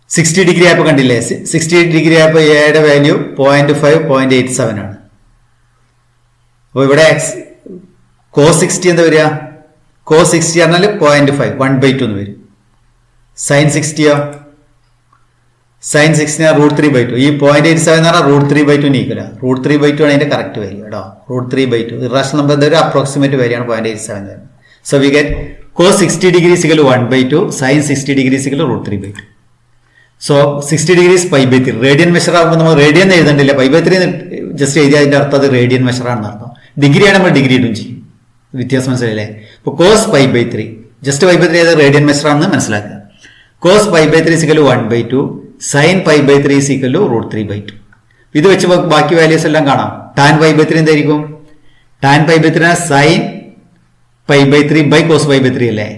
Speaker 1: 60 ഡിഗ്രി ആയപ്പോൾ കണ്ടില്ലേ? 60 ഡിഗ്രി ആയപ്പോൾ എയുടെ വാല്യൂ 0.5 0.87 ആണ്. അപ്പോൾ ഇവിടെ cos 60 എന്താ വരിക? cos 60 പറഞ്ഞാൽ 0.5 1/2 എന്ന് വരും. sin 60യോ? sin 60 √3/2. ഈ 0.87 എന്ന് പറഞ്ഞാൽ √3/2 ഈക്വലാണ്. √3/2 ആണ് അതിന്റെ കറക്റ്റ് വാല്യൂ കേട്ടോ. √3/2 ഇറാഷണൽ നമ്പർ എന്താ ഒരു അപ്രോക്സിമേറ്റ് വാല്യൂ ആണ് 0.87. So we get cos 60 degrees equal to 1/2, sin 60 degrees equal to √3/2. So 60 degrees π/3. Radian measure ആകുമ്പോൾ നമ്മൾ റേഡിയൻ എഴുതണ്ടില്ല, π/3 ജസ്റ്റ് എഴുതിയ അതിന്റെ അർത്ഥം അത് റേഡിയൻ മെഷർ ആണെന്ന് അർത്ഥം. ഡിഗ്രിയാണ് നമ്മൾ ഡിഗ്രി ഇടും ചെയ്യും. വ്യത്യാസം മനസ്സിലായില്ലേ? ഇപ്പൊ cos π/3 ജസ്റ്റ് π/3 ഏത് റേഡിയൻ മെഷർ ആണെന്ന് മനസ്സിലാക്കുക. cos π/3 equal to 1/2, sin π/3 equal to √3/2. ഇത് വെച്ച് ബാക്കി വാല്യൂസ് എല്ലാം കാണാം. tan π/3 എന്തായിരിക്കും? tan π/3 sin π/3 by cos π/3 അല്ലേ?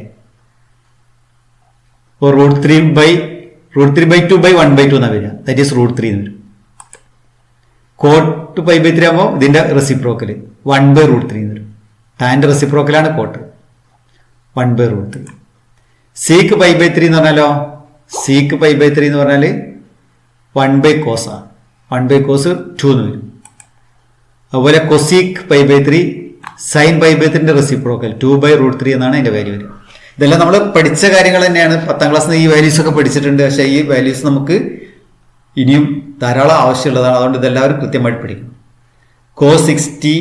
Speaker 1: √3/2 by 1/2 എന്നാ വരിക. ദാറ്റ് ഈസ് √3 എന്ന് വരും. കോട്ട് π/3 ആകുമ്പോൾ ഇതിന്റെ റെസിപ്രോക്കൽ 1/√3 എന്ന് വരും. ടാന്റെ റെസിപ്രോക്കലാണ് കോട്ട് 1/√3. സീക്ക് π/3 എന്ന് പറഞ്ഞാലോ സീക്ക് π/3 എന്ന് പറഞ്ഞാല് 1/cos ആണ്. 1/cos 2 എന്ന് വരും. അതുപോലെ കൊസീക്ക് π/3 സൈൻ π/3ന്റെ റെസിപ്രോക്കൽ 2/√3 എന്നാണ് അതിന്റെ വാല്യൂ വരിക. ഇതെല്ലാം നമ്മൾ പഠിച്ച കാര്യങ്ങൾ തന്നെയാണ്. 10ാം ക്ലാസ്സിൽ ഈ വാല്യൂസ് ഒക്കെ പഠിച്ചിട്ടുണ്ട്. പക്ഷേ ഈ വാല്യൂസ് നമുക്ക് ഇനിയും ധാരാളം ആവശ്യമുള്ളതാണ്. അതുകൊണ്ട് ഇതെല്ലാവരും കൃത്യമായിട്ട് പഠിക്കും. cos 60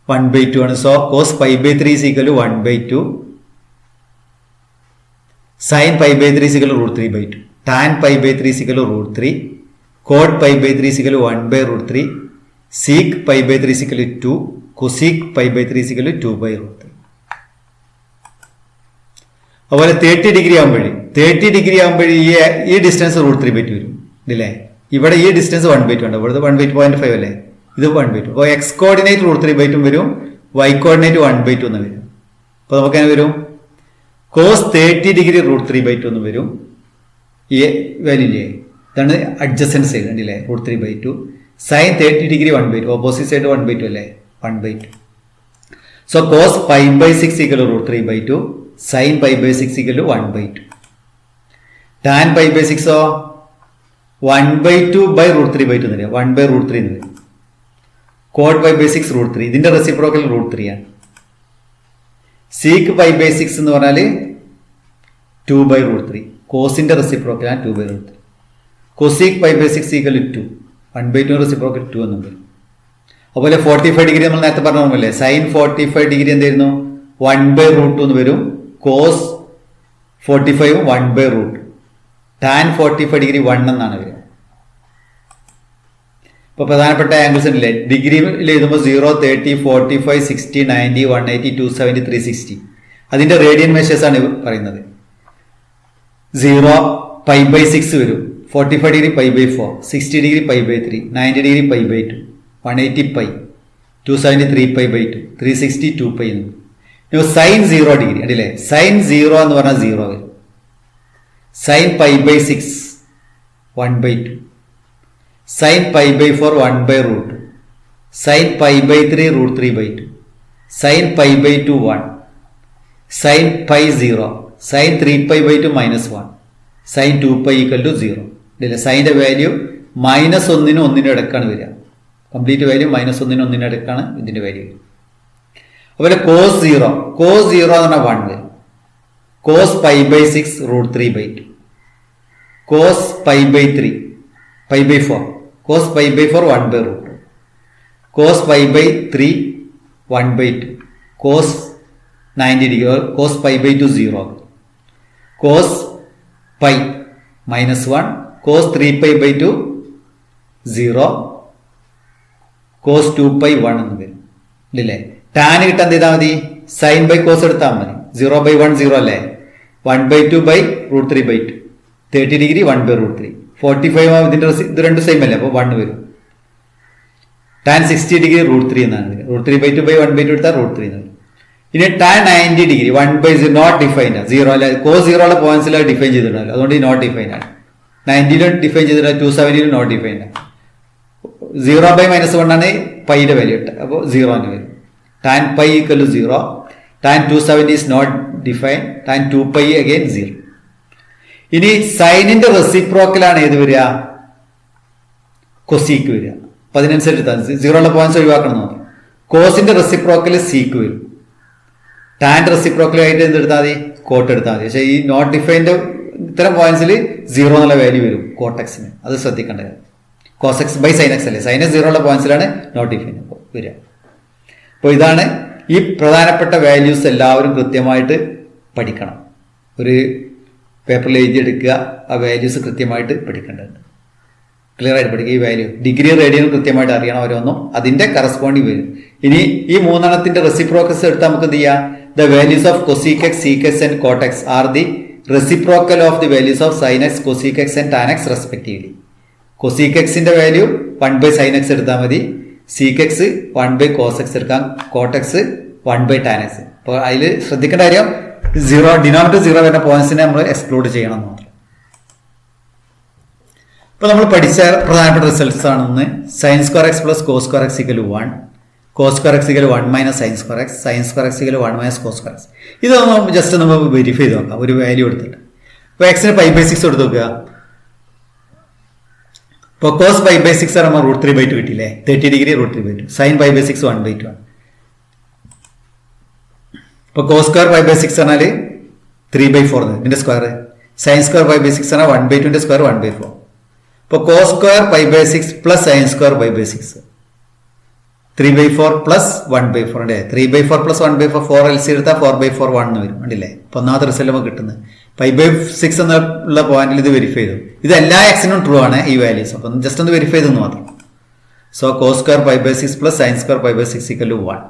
Speaker 1: 1/2 ആണ്. So cos π/3 is equal to 1/2, sin π/3 is equal to √3/2, tan π/3 is equal to √3, cot π/3 is equal to 1/√3, sec π/3 is equal to 2, cosec π/3 is equal to 2/√3. അതുപോലെ 30 ഡിഗ്രി ആകുമ്പോഴേ ഈ ഡിസ്റ്റൻസ് √3/2 വരും ഇല്ലേ? ഇവിടെ ഈ ഡിസ്റ്റൻസ് 1/2 ഉണ്ട്. ഇവിടുത്തെ 1/2.5 അല്ലേ? ഇത് 1/2. അപ്പോൾ എക്സ് കോർഡിനേറ്റ് √3/2 വരും, വൈ കോർഡിനേറ്റ് 1/2 എന്ന് വരും. അപ്പോൾ നമുക്ക് എങ്ങനെ വരും? cos 30 ഡിഗ്രി √3/2 എന്ന് വരും. ഈ വാല്യൂ ഇല്ലേ? ഇതാണ് അഡ്ജസൻറ്റ് സൈഡ് കണ്ടില്ലേ? √3/2. sin 30 ഡിഗ്രി 1/2, ഓപ്പോസിറ്റ് സൈഡ് 1/2 അല്ലേ? 1/2. So cos π/6 equal to √3/2, sin π/6 equal to 1/2. tan π/6 1/2/√3/2 എന്ന് വരിക. 1/√3 എന്ന് വരും. cot π/6 √3, ഇതിന്റെ റെസിപ്രോക്കൽ √3 ആണ്. sec π/6 എന്ന് പറഞ്ഞാൽ 2/√3, കോസിന്റെ റെസിപ്രോക്കൽ ആണ് 2/√3. cosec π/6 equal to 2, 1/2 റെസിപ്രോക്കൽ 2 എന്നും വരും. അതുപോലെ 45 ഡിഗ്രി നമ്മൾ നേരത്തെ പറഞ്ഞ ഓർമ്മല്ലേ? സൈൻ 45 ഡിഗ്രി എന്തായിരുന്നു? 1/√2 എന്ന് വരും. cos 45 1/√2, tan 45 ഡിഗ്രി 1 എന്നാണ് വരിക. ഇപ്പൊ പ്രധാനപ്പെട്ട ആംഗിൾസ് ഉണ്ടല്ലേ? ഡിഗ്രിയിൽ എഴുതുമ്പോൾ 0, 30, 45, 60, 90, 180, 270, 360. അതിന്റെ റേഡിയൻ മെഷേഴ്സ് ആണ് പറയുന്നത്. 0 π/6 വരും, 45 ഡിഗ്രി π/4, 60 ഡിഗ്രി π/3, 90 ഡിഗ്രി π/2, 180 π, 273 π/2, 360 2π എന്ന്. സൈൻ 0 ഡിഗ്രി അല്ലേ? സൈൻ 0 എന്ന് പറഞ്ഞാൽ 0 വരും. Sine π/6 1/2, sine π/4 1/√2, sine π/3 √3/2, sine π/2 1, sine π 0, sine 3π/2 -1, sine 2π equal to 0. ഇതിലെ സൈൻ്റെ വാല്യൂ -1നും 1നും ഇടക്കാണ് വരിക. കംപ്ലീറ്റ് വാല്യൂ -1നും 1നും ഇടക്കാണ് ഇതിന്റെ വാല്യൂ. അതുപോലെ cos 0 എന്ന് പറഞ്ഞാൽ 1 വരും. cos π/6 √3/2. cos π/3 π/4 cos π/4 1/√2. cos π/3 1/2. cos 90 degree cos π/2 0. cos π -1 cos 3π/2 0. cos 2π 1 എന്ന് വരും ഇല്ലേ. ടാൻ കിട്ടാൻ എന്ത് ചെയ്താൽ മതി? സൈൻ ബൈ കോസ് എടുത്താൽ മതി. 0/1 0 അല്ലേ. 1/2 √3/2 30 ഡിഗ്രി 1/√3 45 ഇതിന്റെ ഇത് രണ്ടും സെയിം അല്ലേ, അപ്പോൾ 1 വരും. ടാൻ 60 ഡിഗ്രി √3 എന്നാണ് വരിക. √3/2 1/2 എടുത്താൽ √3 എന്ന് വരും. ഇനി ടാൻ 90 ഡിഗ്രി 1/0 നോട്ട് ഡിഫൈൻഡ് ആണ്. 0 അല്ലെ, cos 0 ഉള്ള പോയിന്റ്സിൽ ഡിഫൈൻ ചെയ്തിട്ടുണ്ടല്ലോ, അതുകൊണ്ട് നോട്ട് ഡിഫൈൻഡ് ആണ്. 90ലും ഡിഫൈൻ ചെയ്തിട്ടില്ല, 270ലും നോട്ട് ഡിഫൈൻഡ് ആണ്. 0/-1 ആണ് പൈയുടെ വാല്യൂ ഇട്ട്, അപ്പോൾ 0 എന്ന് വരും. Tan pi equal to 0. Tan 270 is not define. Tan 2π again 0. ഇനി സൈനിന്റെ റെസിപ്രോക്കലാണ് ഏത് വരിക? കൊസീക്ക് വരിക. അപ്പൊ അതിനനുസരിച്ച് 0 ഉള്ള പോയിന്റ്സ് ഒഴിവാക്കണം എന്ന്. കോസിന്റെ റെസിപ്രോക്കൽ സീക്ക് വരും. ടാൻ്റെ റെസിപ്രോക്കൽ ആയിട്ട് എന്തെടുത്താൽ മതി? കോട്ട് എടുത്താൽ മതി. പക്ഷേ ഈ നോട്ട് ഡിഫൈൻഡ് ഇത്തരം പോയിന്റ്സിൽ 0 എന്നുള്ള വാല്യൂ വരും കോട്ടെക്സിന്. അത് ശ്രദ്ധിക്കേണ്ടത്. കോസെക്സ് ബൈ സൈനക്സ് അല്ലേ, സൈനസ് 0 ഉള്ള പോയിന്റ്സിലാണ് നോട്ട് ഡിഫൈൻഡ് വരിക. അപ്പോൾ ഇതാണ് ഈ പ്രധാനപ്പെട്ട വാല്യൂസ് എല്ലാവരും കൃത്യമായിട്ട് പഠിക്കണം. ഒരു പേപ്പറിൽ എഴുതിയെടുക്കുക, ആ വാല്യൂസ് കൃത്യമായിട്ട് പഠിക്കേണ്ടതുണ്ട്. ക്ലിയർ ആയിട്ട് പഠിക്കുക. ഈ വാല്യൂ ഡിഗ്രി റേഡിയനും കൃത്യമായിട്ട് അറിയണം ഓരോന്നും, അതിന്റെ കറസ്പോണ്ടിങ് വരും. ഇനി ഈ 3 റെസിപ്രോക്കൽസ് എടുത്താൽ നമുക്ക് എന്ത് ചെയ്യാം? The values of cosec X, seek X and coat X are the reciprocal of the values of sine X, cosec X and tan X respectively. Cosec എക്സിന്റെ വാല്യൂ 1/sin x എടുത്താൽ മതി. സീക് എക്സ് 1/cos x എടുക്കാം. Coat X 1/tan x. അപ്പോൾ അതിൽ ശ്രദ്ധിക്കേണ്ട കാര്യം 0 denominator 0 വരുന്ന പോയിന്റ്സിനെ നമ്മൾ എക്സ്ക്ലൂഡ് ചെയ്യണം എന്ന് മാത്രം. ഇപ്പൊ നമ്മൾ പഠിച്ച പ്രധാനപ്പെട്ട റിസൾട്ട്സ് ആണെന്ന് sin square x plus cos square x equal 1, cos square x equal 1 minus sin square x, sin square x equal 1 minus cos square x. ഇത് ജസ്റ്റ് നമ്മൾ വെരിഫൈ ചെയ്ത് നോക്കാം ഒരു വാല്യൂ എടുത്തിട്ട്. ഇപ്പൊ എക്സിന് π/6 എടുത്ത് നോക്കുക. ഇപ്പോൾ cos π/6 ആകുമ്പോൾ √3/2 കിട്ടിയില്ലേ, 30 ഡിഗ്രി √3/2. sin π/6 1/2 ആണ്. ഇപ്പൊ cos square π/6 പറഞ്ഞാൽ 3/4 ഇതിന്റെ സ്ക്വയർ. sin square π/6 പറഞ്ഞാൽ 1/2ന്റെ സ്ക്വയർ 1/4. ഇപ്പോൾ cos square π/6 plus sin square π/6 3/4 plus 1/4 അല്ലേ. 3/4 പ്ലസ് 1/4 4 LC എടുത്താൽ 4/4 1 എന്ന് വരും. കണ്ടില്ലേ, അപ്പൊ ഒന്നാമത്തെ റിസൾട്ട് നമുക്ക് കിട്ടുന്നത്. π/6 എന്നുള്ള പോയിന്റിൽ ഇത് വെരിഫൈ ചെയ്തു. ഇത് എല്ലാ എക്സിനും ട്രൂ ആണ് ഈ വാല്യൂസ്. അപ്പം ജസ്റ്റ് ഒന്ന് വെരിഫൈ ചെയ്തെന്ന് മാത്രം. So cos square π/6 plus sin square π/6 equal to 1.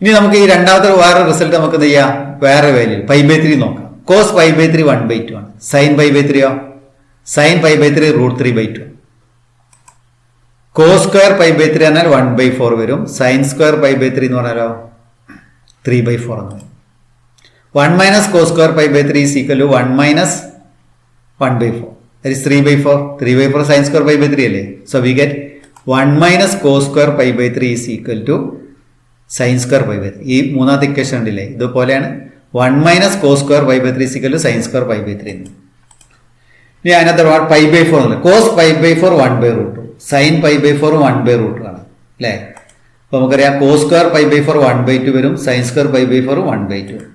Speaker 1: ഇനി നമുക്ക് ഈ രണ്ടാമത്തെ വേറെ റിസൾട്ട് നമുക്ക് എന്ത് ചെയ്യാം? വേറെ വാല്യൂ π/3 നോക്കാം. cos π/3 1/2 ആണ്. sin π/3യോ? sin π/3 √3/2. cos square π/3 എന്നാൽ 1/4 വരും. sin square π/3 എന്ന് പറഞ്ഞാലോ 3/4 എന്ന് വരും. 1 minus cos square π/3 is equal to 1 minus 1/4. That is 3/4. 3/4 sin square π/3 അല്ലേ. So we get 1 minus cos square π/3 is equal to sin square π/3. ഈ മൂന്നാമത്തെ ഇക്വേഷൻ ഉണ്ടല്ലേ, ഇതുപോലെയാണ് 1 minus cos square π/3 is equal to sin square π/3. ഇനി അതിനകത്ത് π/4 അല്ലേ. cos π/4 1/√2, sin π/4 1/√2 ആണ് അല്ലേ. അപ്പൊ നമുക്കറിയാം cos square π/4 1/2 വരും, sin square π/4 1/2 വരും.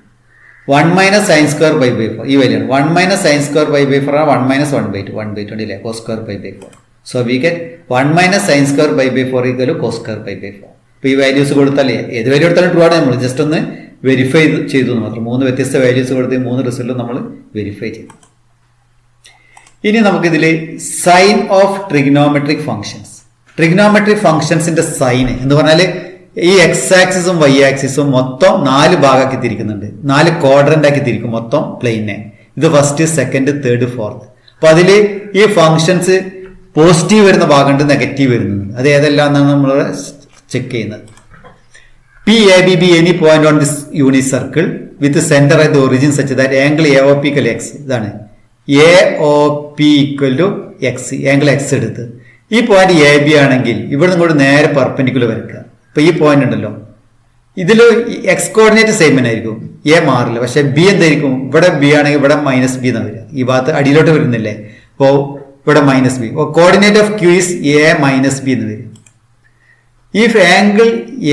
Speaker 1: 1 minus sin square π/4 ഈ വാല്യൂ ആണ്. 1 minus sin square π/4 ആണ് 1 minus 1/2 അല്ലേ cos square π/4. So we get 1 minus sin square π/4 equal to cos square π/4. അപ്പൊ ഈ വാല്യൂസ് കൊടുത്താലേ ഏത് വാല്യൂ എടുത്താലും ട്രൂ ആണ്. നമ്മൾ ജസ്റ്റ് ഒന്ന് വെരിഫൈ ചെയ്തു മാത്രം. 3 വ്യത്യസ്ത വാല്യൂസ് കൊടുത്ത് 3 റിസൾട്ടും നമ്മൾ വെരിഫൈ ചെയ്തു. ഇനി നമുക്കിതിൽ sign of trigonometric functions. Trigonometric ഫംഗ്ഷൻസിന്റെ സൈൻ എന്ന് പറഞ്ഞാൽ ഈ എക്സ് ആക്സിസും വൈ ആക്സിസും മൊത്തം 4 ഭാഗമാക്കി തിരിക്കുന്നുണ്ട്. 4 ക്വാഡ്രന്റ് ആക്കി തിരിക്കും മൊത്തം പ്ലെയിനെ. ഇത് ഫസ്റ്റ്, സെക്കൻഡ്, തേർഡ്, ഫോർത്ത്. അപ്പൊ അതിൽ ഈ ഫംഗ്ഷൻസ് പോസിറ്റീവ് വരുന്ന ഭാഗമുണ്ട്, നെഗറ്റീവ് വരുന്നുണ്ട്. അത് ഏതെല്ലാം എന്നാണ് നമ്മൾ ചെക്ക് ചെയ്യുന്നത്. PABB any point on this unit circle with center at the origin such that angle AOP equal x. ഇതാണ് AOP equal to x. Angle x എടുത്ത് ഈ പോയിന്റ് AB ആണെങ്കിൽ ഇവിടെ നിങ്ങോട്ട് നേരെ പെർപെൻഡിക്കുലർ വരയ്ക്കുക. ഇപ്പൊ ഈ പോയിന്റ് ഉണ്ടല്ലോ, ഇതിൽ എക്സ് കോർഡിനേറ്റ് സെയിം തന്നെ ആയിരിക്കും, എ മാറില്ല. പക്ഷെ ബി എന്തായിരിക്കും? ഇവിടെ ബി ആണെങ്കിൽ ഇവിടെ -b എന്നാണ് വരിക. ഈ ഭാഗത്ത് അടിയിലോട്ട് വരുന്നില്ലേ, ഇപ്പോൾ ഇവിടെ minus B. Coordinate of Q is A minus B എന്ന് വരും. If angle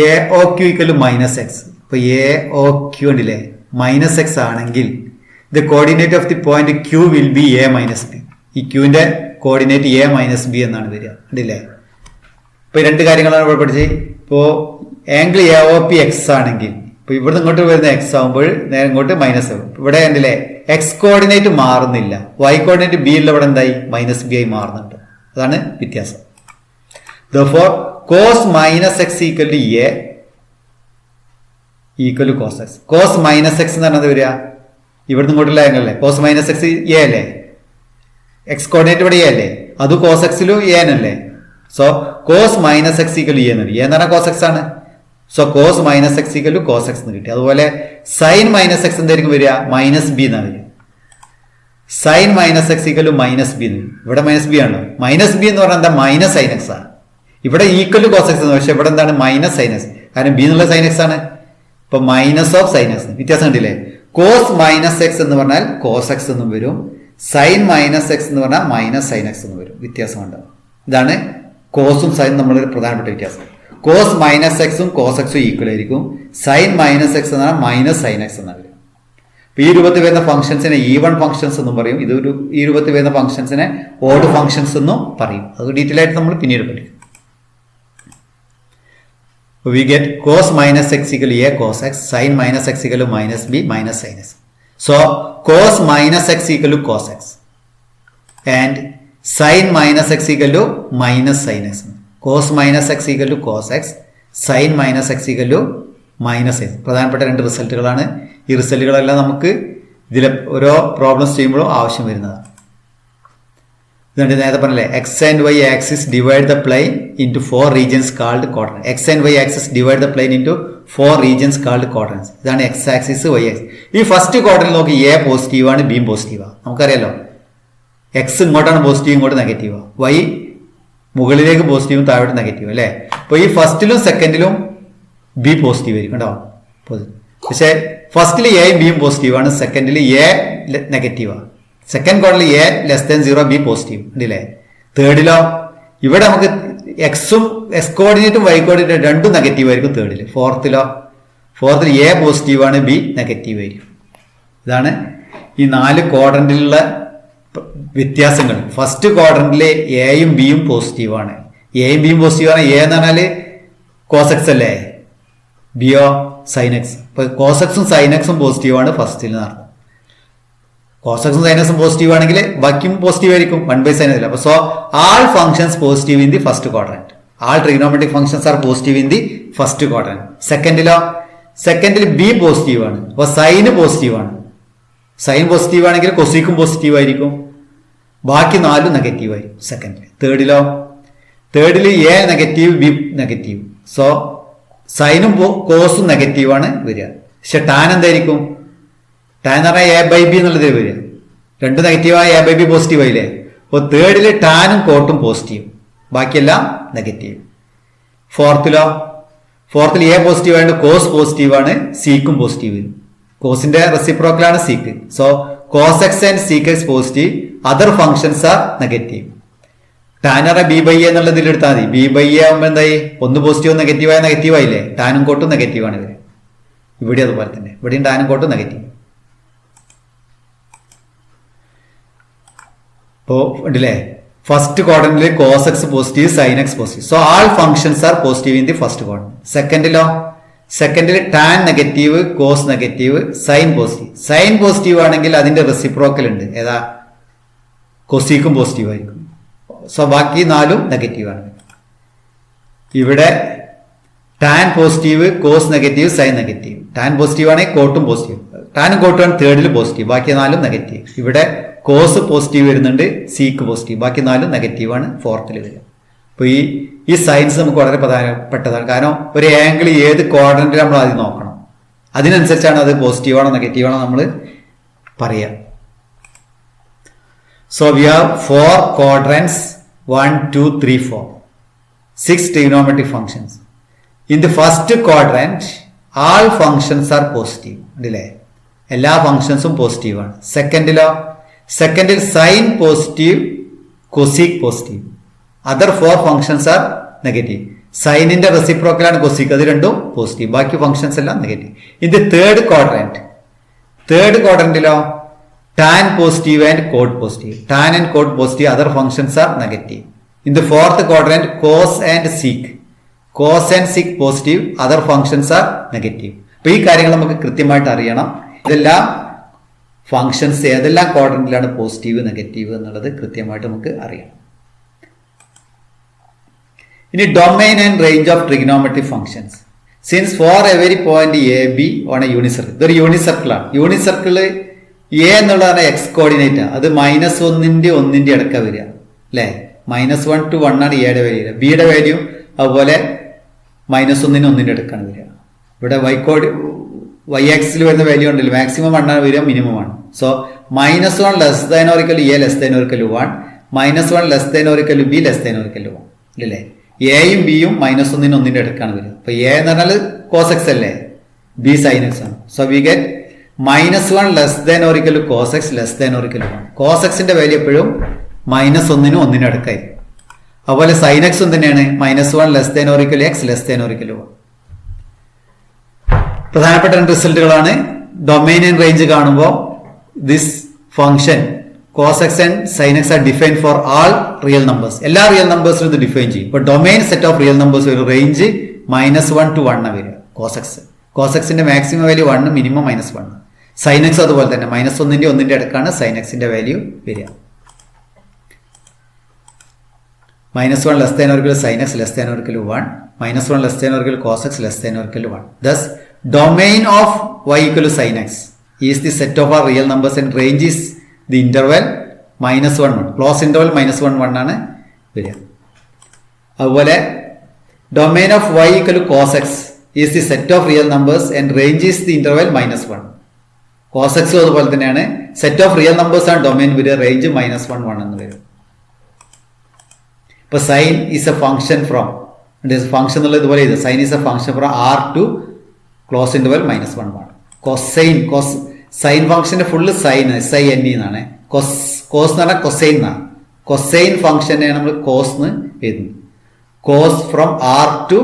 Speaker 1: A O Q equal minus x. ഇപ്പൊ എ ഒ ക്യൂ ഉണ്ടല്ലേ മൈനസ് എക്സ് ആണെങ്കിൽ the coordinate of the point Q will be A minus B. ഈ ക്യൂവിന്റെ coordinate A minus B എന്നാണ് വരിക. ഉണ്ടല്ലേ? ഇപ്പൊ രണ്ട് കാര്യങ്ങളാണ് ഇവിടെ പഠിച്ചത്. ഇപ്പോ angle A O P x ആണെങ്കിൽ ഇപ്പൊ ഇവിടെ ഇങ്ങോട്ട് വരുന്ന എക്സ് ആകുമ്പോൾ നേരെ ഇങ്ങോട്ട് മൈനസ് ആകും. ഇവിടെ ഉണ്ടല്ലേ എക്സ് കോർഡിനേറ്റ് മാറുന്നില്ല, വൈ കോർഡിനേറ്റ് ബി ഉള്ള ഇവിടെ എന്തായി മൈനസ് ബി ആയി മാറുന്നുണ്ട്. അതാണ് വ്യത്യാസം. Therefore, cos minus x equal to a equal to cos x. Cos minus x എന്ന് പറഞ്ഞത് വരിക ഇവിടുന്ന് ഇങ്ങോട്ടുള്ള ആംഗിൾ അല്ലേ. cos minus x എ അല്ലേ, എക്സ് കോർഡിനേറ്റ് ഇവിടെ എ അല്ലേ, അത് cos x ലും എ അല്ലേ. So cos minus x equal to A എന്ന് എന്ന് പറഞ്ഞാൽ cos x ആണ്. So cos minus x equal to cos x എന്ന് കിട്ടി. അതുപോലെ sin minus x എന്തായിരിക്കും വരിക മൈനസ് ബി എന്നാണ് വരിക. sin minus x equal to minus B എന്ന്. ഇവിടെ മൈനസ് ബി ആണല്ലോ. മൈനസ് ബി എന്ന് പറഞ്ഞാൽ എന്താ മൈനസ് സൈൻ എക്സ് ആണ്. ഇവിടെ ഈക്വൽ ടു കോസ് എക്സ് എന്ന്, പക്ഷെ ഇവിടെ എന്താണ് മൈനസ് സൈൻ എക്സ്, കാരണം ബി എന്നുള്ള സൈൻ എക്സ് ആണ്. ഇപ്പൊ മൈനസ് ഓഫ് സൈൻ എക്സ് വ്യത്യാസം കണ്ടില്ലേ. കോസ് മൈനസ് എക്സ് എന്ന് പറഞ്ഞാൽ കോസ് എക്സ് എന്നും വരും, സൈൻ മൈനസ് എക്സ് എന്ന് പറഞ്ഞാൽ മൈനസ് സൈൻ എക്സ് എന്ന് വരും. വ്യത്യാസം ഉണ്ടാവും. ഇതാണ് കോസും സൈനും നമ്മളൊരു പ്രധാനപ്പെട്ട വ്യത്യാസം. കോസ് മൈനസ് എക്സും കോസ് എക്സും ഈക്വൽ ആയിരിക്കും. സൈൻ മൈനസ് എക്സ് എന്ന് പറഞ്ഞാൽ മൈനസ് സൈൻ എക്സ് എന്നാണ് വരും. ഈ രൂപത്തിൽ വരുന്ന ഫംഗ്ഷൻസിനെ ഈവൺ ഫംഗ്ഷൻസ് എന്നും പറയും. ഇതൊരു ഈ രൂപത്തിൽ വരുന്ന ഫംഗ്ഷൻസിനെ ഓഡ് ഫംഗ്ഷൻസ് എന്നും പറയും. അത് ഡീറ്റെയിൽ ആയിട്ട് നമ്മൾ പിന്നീട് പഠിക്കും. We get cos minus x equal to a cos x, sin minus x equal to minus b minus sin x. So cos minus x equal to cos x and sin minus x equal to minus sin x. Cos minus x equal to cos x, sin minus x equal to minus x. പ്രധാനപ്പെട്ട രണ്ട് റിസൾട്ടുകളാണ്. ഈ റിസൾട്ടുകളെല്ലാം നമുക്ക് ഇതിലെ ഓരോ problems ചെയ്യുമ്പോഴും ആവശ്യം വരുന്നതാണ്. ഇതുകൊണ്ട് നേരത്തെ പറഞ്ഞല്ലേ x and y axis divide the plane into 4 regions called quadrants. X and y axis divide the plane into 4 regions called quadrants. ഇതാണ് എക്സ് ആക്സിസ് വൈ ആക്സിസ്. ഈ ഫസ്റ്റ് ക്വാഡ്രൻറ്റിൽ നോക്കി എ പോസിറ്റീവാണ്, ബി പോസിറ്റീവാണ്. നമുക്കറിയാലോ എക്സ് ഇങ്ങോട്ടാണ് പോസിറ്റീവ്, ഇങ്ങോട്ട് നെഗറ്റീവാണ്. വൈ മുകളിലേക്ക് പോസിറ്റീവും താഴോട്ട് നെഗറ്റീവ് അല്ലേ. അപ്പോൾ ഈ ഫസ്റ്റിലും സെക്കൻഡിലും ബി പോസിറ്റീവ് ആയിരിക്കും കേട്ടോ. പക്ഷേ ഫസ്റ്റിൽ എയും ബിയും പോസിറ്റീവാണ്, സെക്കൻഡിൽ എ നെഗറ്റീവാണ്. സെക്കൻഡ് ക്വാർട്ടറിൽ A less than 0 B positive ഉണ്ടല്ലേ. തേർഡിലോ ഇവിടെ നമുക്ക് എക്സും എക്സ് കോർഡിനേറ്റും വൈ കോർഡിനേറ്റും രണ്ടും നെഗറ്റീവ് ആയിരിക്കും തേർഡിൽ. ഫോർത്തിൽ എ പോസിറ്റീവാണ്, ബി നെഗറ്റീവ് ആയിരിക്കും. ഇതാണ് ഈ 4 ക്വാഡ്രന്റിലുള്ള വ്യത്യാസങ്ങൾ. ഫസ്റ്റ് ക്വാഡ്രന്റിലെ എയും ബിയും പോസിറ്റീവാണ്. എയും ബിയും പോസിറ്റീവാണ്. എ എന്ന് പറഞ്ഞാൽ കോസെക്സ് അല്ലേ, ബിയോ സൈനക്സ്. ഇപ്പൊ കോസെക്സും സൈനക്സും പോസിറ്റീവാണ് ഫസ്റ്റിൽ നടന്നത്. കോസെക്സും സൈനക്സും പോസിറ്റീവ് ആണെങ്കിൽ ബാക്കിയും പോസിറ്റീവ് ആയിരിക്കും 1/sin. അപ്പൊ so all functions positive in the first quadrant. All trigonometric functions are positive in the first quadrant. സെക്കൻഡിൽ ബി പോസിറ്റീവ് ആണ്, അപ്പൊ സൈന് പോസിറ്റീവ് ആണ്. സൈൻ പോസിറ്റീവ് ആണെങ്കിൽ കൊസീക്കും പോസിറ്റീവ് ആയിരിക്കും. ബാക്കി 4 നെഗറ്റീവ് ആയിരിക്കും സെക്കൻഡിൽ. തേർഡിൽ a negative, b negative. So സൈനും കോസും നെഗറ്റീവ് ആണ് വരിക. പക്ഷെ ടാൻ എന്തായിരിക്കും? ടാൻ എന്ന് പറഞ്ഞാൽ എ ബൈ ബി എന്നുള്ളത് വരിക. രണ്ട് നെഗറ്റീവായ എ ബൈ ബി പോസിറ്റീവ് ആയില്ലേ. അപ്പോൾ തേർഡിൽ ടാനും കോട്ടും പോസിറ്റീവ്, ബാക്കിയെല്ലാം നെഗറ്റീവ്. ഫോർത്തിൽ എ പോസിറ്റീവ് ആയതുകൊണ്ട് കോസ് പോസിറ്റീവ് ആണ്, സീക്കും പോസിറ്റീവ് വരും. കോസിന്റെ റെസിപ്രോക്കലാണ് sec. So cos x and sec x positive, other functions are negative. Tan b by a എന്നുള്ളതിൽ എടുത്താൽ മതി. ബി ബൈ എ ആകുമ്പോൾ എന്തായി, ഒന്ന് പോസിറ്റീവ് നെഗറ്റീവായ നെഗറ്റീവ് ആയില്ലേ. ടാനും കോട്ടും നെഗറ്റീവ് ആണ് ഇവര്. ഇവിടെ അതുപോലെ തന്നെ, ഇവിടെയും ടാനും കോട്ടും നെഗറ്റീവ്. അപ്പോൾ ഉണ്ടല്ലേ ഫസ്റ്റ് ക്വാഡ്രന്റിൽ cos x positive, sine x positive. So all functions are positive in the first quadrant. സെക്കൻഡിൽ tan negative, cos negative, sine positive. Sine positive ആണെങ്കിൽ അതിന്റെ റെസിപ്രോക്കൽ ഉണ്ട്, ഏതാ കൊസീക്കും പോസിറ്റീവ് ആയിരിക്കും. സോ ബാക്കി 4 നെഗറ്റീവ് ആണ്. ഇവിടെ tan positive, cos negative, sine negative. Tan positive ആണെങ്കിൽ കോട്ടും പോസിറ്റീവ്. ടാനും കോട്ടും ആണ് തേർഡിൽ പോസിറ്റീവ്, ബാക്കി 4 നെഗറ്റീവ്. ഇവിടെ കോസ് പോസിറ്റീവ് വരുന്നുണ്ട്, സീക്ക് പോസിറ്റീവ്, ബാക്കി 4 നെഗറ്റീവ് ആണ് ഫോർത്തിൽ വരിക. അപ്പൊ ഈ സയൻസ് നമുക്ക് വളരെ പ്രധാനപ്പെട്ടതാണ്. കാരണം ഒരു ആംഗിൾ ഏത് ക്വാഡ്രന്റിൽ നമ്മൾ ആദ്യം നോക്കണം, അതിനനുസരിച്ചാണ് അത് പോസിറ്റീവ് ആണോ നെഗറ്റീവ് ആണോ നമ്മൾ പറയാം. So we have 4 quadrants, 1, 2, 3, 4. 6 trigonometric functions. In the first quadrant, all functions are positive. എല്ലാ ഫംഗ്ഷൻസും പോസിറ്റീവ് ആണ്. സെക്കൻഡിൽ sine positive, cosec positive. Other 4 functions are negative. സൈനിന്റെ റെസിപ്രോക്കലാണ് കൊസീക്, അത് രണ്ടും പോസിറ്റീവ്. ബാക്കി ഫംഗ്ഷൻസ് എല്ലാം നെഗറ്റീവ്. ഇൻ ദി തേർഡ് ക്വാഡ്രന്റിലോ tan positive and cot positive. Tan and cot positive, other functions are negative. In the fourth quadrant cos and sec positive, other functions are negative. അപ്പൊ ഈ കാര്യങ്ങൾ നമുക്ക് കൃത്യമായിട്ട് അറിയണം. ഇതെല്ലാം ഫംഗ്ഷൻസ് ഏതെല്ലാം ക്വാഡ്രന്റിലാണ് പോസിറ്റീവ് നെഗറ്റീവ് എന്നുള്ളത് കൃത്യമായിട്ട് നമുക്ക് അറിയണം. ഇനി domain and range of trigonometric functions. Since for every point A B on a unit circle. ഇതൊരു യൂണിസർക്കിളാണ്. യൂണിസർക്കിള് എ എന്നുള്ളതാണ് എക്സ് കോർഡിനേറ്റ്. അത് -1 ഇടക്ക വരിക അല്ലെ. -1 to 1 ആണ് എയുടെ വാല്യൂ. ബിയുടെ വാല്യൂ അതുപോലെ -1 അടുക്കാണ് വരിക. ഇവിടെ y ആക്സിൽ വരുന്ന വാല്യൂ ഉണ്ടല്ലോ, മാക്സിമം 1 ആണ് വരിക, മിനിമം ആണ്. സോ -1 ≤ a ≤ 1, -1 ≤ b ≤ 1 അല്ലേ. എയും ബിയും -1 അടുക്കാണ് വരിക. അപ്പൊ എ എന്ന് പറഞ്ഞാൽ കോസ് എക്സ് അല്ലേ, ബി സൈൻ എക്സ് ആണ്. So we get -1 ≤ cos x ≤ 1. Cos എക്സിന്റെ വാല്യൂ എപ്പോഴും -1 അടുക്കായി. അതുപോലെ സൈൻ എക്സും തന്നെയാണ് -1 ≤ x ≤ 1. പ്രധാനപ്പെട്ട റിസൾട്ടുകളാണ്. ഡൊമൈൻ ആൻഡ് റേഞ്ച് കാണുമ്പോൾ this function cos x and sin x are defined for all real numbers. എല്ലാ റിയൽ നമ്പേഴ്സിലും ഇത് ഡിഫൈൻ ചെയ്യും. ഇപ്പൊ domain set of real numbers ഒരു റേഞ്ച് -1 to 1 വരിക. കോസ് എക്സിന്റെ maximum value 1, minimum -1. Sine x അതുപോലെ തന്നെ -1 അടുക്കാണ് സൈൻ എക്സിന്റെ വാല്യൂ വരിക. -1 ≤ sin x ≤ 1, -1 ≤ cos x ≤ 1. Thus, domain of y = sin x is the set of our real numbers and range is the interval -1 1. Close interval -1 1 ആണ് വരിക. അതുപോലെ domain of y = cos x is the set of real numbers and range is the interval -1. cos x അതുപോലെ തന്നെയാണ്. Set of real numbers ആണ് domain വരിക, range -1 1 എന്ന് വരും. ഇപ്പൊ sine is a function from function എന്നുള്ളത് ഇതുപോലെ ഇത് sine is a function from r to close interval -1 1. Sine ഫംഗ്ഷന്റെ ഫുള്ള് സൈൻ SIN എന്നാണ്. കോസ് എന്ന് പറഞ്ഞാൽ കൊസൈൻ എന്നാണ്. കൊസൈൻ ഫംഗ്ഷനെ നമ്മൾ കോസ് എന്ന് എഴുതുന്നു. Cos from r to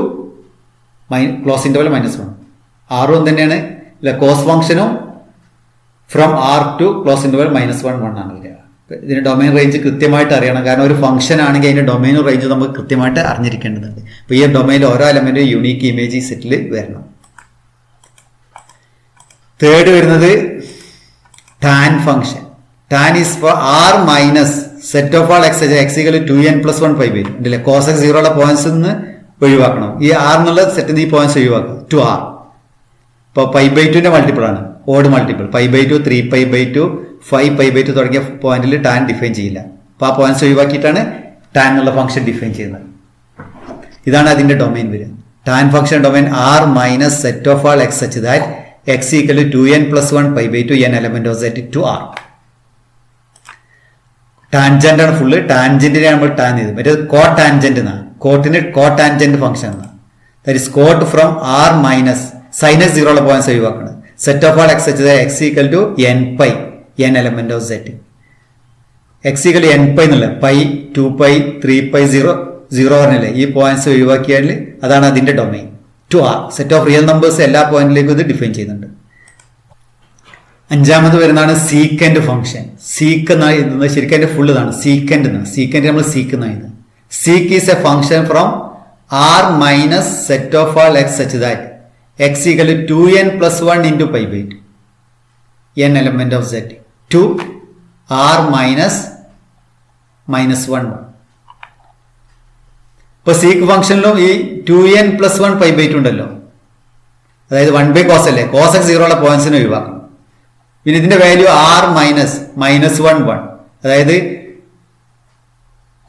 Speaker 1: close interval -1. ആറും തന്നെയാണ്. കോസ് ഫംഗ്ഷനും from r to close interval -1 1 ആണ് വരിക. ഇതിന്റെ ഡൊമൈൻ റേഞ്ച് കൃത്യമായിട്ട് അറിയണം. കാരണം ഒരു ഫംഗ്ഷൻ ആണെങ്കിൽ അതിന്റെ ഡൊമൈനും റേഞ്ച് നമുക്ക് കൃത്യമായിട്ട് അറിഞ്ഞിരിക്കേണ്ടതുണ്ട്. അപ്പൊ ഈ ഡൊമൈനിൽ ഓരോ എലമെന്റും യൂണീക്ക് ഇമേജ് സെറ്റിൽ വരണം. തേർഡ് വരുന്നത് tan function. Tan is for r minus set of all x x = 2n + 1 π/2 ഉണ്ടല്ലേ. cos x 0 ഉള്ള പോയിന്റ്സ് നിന്ന് ഒഴിവാക്കണം. ഈ r എന്നുള്ള സെറ്റിൽ ഈ പോയിന്റ്സ് ഒഴിവാക്കുക. 2r ഇപ്പൊ π/2ന്റെ മൾട്ടിപ്പിൾ ആണ്, ഓഡ് മൾട്ടിപ്പിൾ. π/2 3π/2 5π/2 തുടങ്ങിയ പോയിന്റിൽ ടാൻ ഡിഫൈൻ ചെയ്യില്ല. അപ്പൊ ആ പോയിന്റ്സ് ഒഴിവാക്കിയിട്ടാണ് ടാൻ എന്നുള്ള ഫംഗ്ഷൻ ഡിഫൈൻ ചെയ്യുന്നത്. ഇതാണ് അതിന്റെ ഡൊമൈൻ വരിക. Tan function domain r minus set of all X such that x = 2n + 1 π/2 n element of z to r. Tangent ആണ് ഫുള്ള്. ടാൻജന്റിനെ നമ്മൾ ടാൻ ചെയ്തു. മറ്റേ കോ ടാൻജന്റ് എന്നാണ്. കോട്ടിന് കോ ടാൻജന്റ് ഫംഗ്ഷൻ എന്നാണ്. That is cot from r minus sine x 0 ഉള്ള points ഒഴിവാക്കണം. Set of all x x = nπ n element of z. x = nπ എന്നുള്ള π 2π 3π 0 പറഞ്ഞല്ലേ. ഈ പോയിന്റ്സ് ഒഴിവാക്കിയാൽ അതാണ് അതിന്റെ domain. To R set of real numbers എല്ലാ പോയിന്റിലേക്കും ഇത് ഡിഫൈൻ ചെയ്യുന്നുണ്ട്. അഞ്ചാമത് വരുന്നതാണ് സീക്കൻഡ് ഫംഗ്ഷൻ. സീക്ക് എന്നത് ശരിക്കും അതിന്റെ ഫുൾ ഇതാണ്. സീക്കൻഡ് നമ്മൾ സീക്ക് എന്നാണ്. Seek is a function from r minus set of all X such that x = 2n + 1 × π/2 n element of z to r minus -1 1. ഇപ്പൊ സീക്ക് ഫംഗ്ഷനിലും ഈ 2n + 1 π/2 ഉണ്ടല്ലോ, അതായത് 1/cos അല്ലേ. cos x 0 ഉള്ള പോയിന്റ്സിനെ ഒഴിവാക്കണം. പിന്നെ ഇതിന്റെ വാല്യൂ r -1 1, അതായത്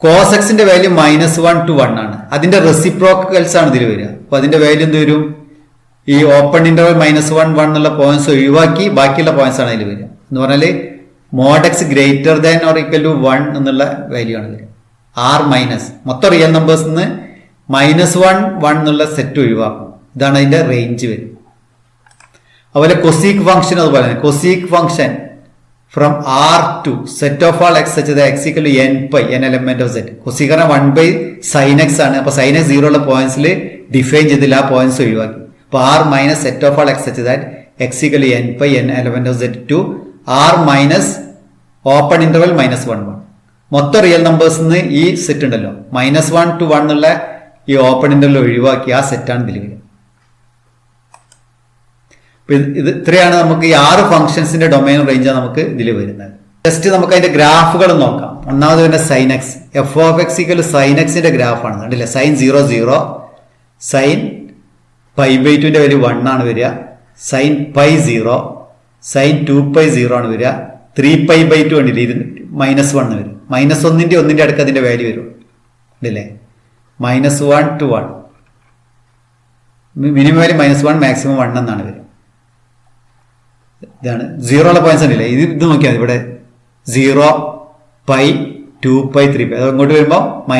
Speaker 1: cos x ന്റെ വാല്യൂ -1 to 1 ആണ്. അതിന്റെ റെസിപ്രോക്കൽസ് ആണ് ഇതിൽ വരിക. അപ്പൊ അതിന്റെ വാല്യൂ എന്ത് വരും? ഈ ഓപ്പൺ ഇന്റർവൽ -1 1 എന്നുള്ള പോയിന്റ്സ് ഒഴിവാക്കി ബാക്കിയുള്ള പോയിന്റ്സ് ആണ് അതിൽ വരിക. എന്ന് പറഞ്ഞാല് mod x > or = 1 എന്നുള്ള വാല്യൂ ആണ് വരിക. r മൈനസ് മൊത്തം റിയൽ നമ്പേഴ്സ് നിന്ന് -1 1 എന്നുള്ള സെറ്റ് ഒഴിവാക്കും. ഇതാണ് അതിന്റെ റേഞ്ച് വരും. അതുപോലെ കൊസീക് ഫംഗ്ഷൻ അതുപോലെ തന്നെ cosec function from R to set of all X such X equal to N pi N element of set. കൊസീകരണം 1/sin x ആണ്. അപ്പൊ sin x 0 ഉള്ള പോയിന്റ്സിൽ ഡിഫൈൻ ചെയ്തില്ല, ആ പോയിന്റ്സ് ഒഴിവാക്കി. അപ്പൊ R minus set of all X such that x equal to N pi N element of set to R minus open interval -1 മൊത്തം real numbers ഈ സെറ്റ് ഉണ്ടല്ലോ -1 to 1 എന്നുള്ള ഈ ഓപ്പൺ ഇന്റർവൽ ഒഴിവാക്കി ആ സെറ്റാണ് ഇതിൽ വരിക. ഇത് ഇത്രയാണ് നമുക്ക് ഈ 6 ഫംഗ്ഷൻസിന്റെ ഡൊമൈൻ റേഞ്ചാണ് നമുക്ക് ഇതിൽ വരുന്നത്. ജസ്റ്റ് നമുക്ക് അതിന്റെ ഗ്രാഫുകൾ നോക്കാം. ഒന്നാമത് തന്നെ sine x, f of X equal sine എക്സിന്റെ ഗ്രാഫാണ്. കണ്ടില്ലേ, സൈൻ 0 0, സൈൻ π/2ന്റെ വാല്യൂ 1 ആണ് വരിക, സൈൻ π 0, സൈൻ 2π 0 ആണ് വരിക, 3π/2 കണ്ടില്ലേ -1 വരും. -1ന്റെ 1ന്റെ അടുക്ക് അതിന്റെ വാല്യൂ വരും. കണ്ടില്ലേ, -1 to 1, മിനിമം വാല്യൂ -1, മാക്സിമം 1 എന്നാണ് വരിക. ഇതാണ് 0 ഉള്ള പോയിന്റ്സ് ഉണ്ടല്ലേ, ഇത് നോക്കിയാൽ ഇവിടെ 0 π 2π 3π, അത് അങ്ങോട്ട് വരുമ്പോൾ -π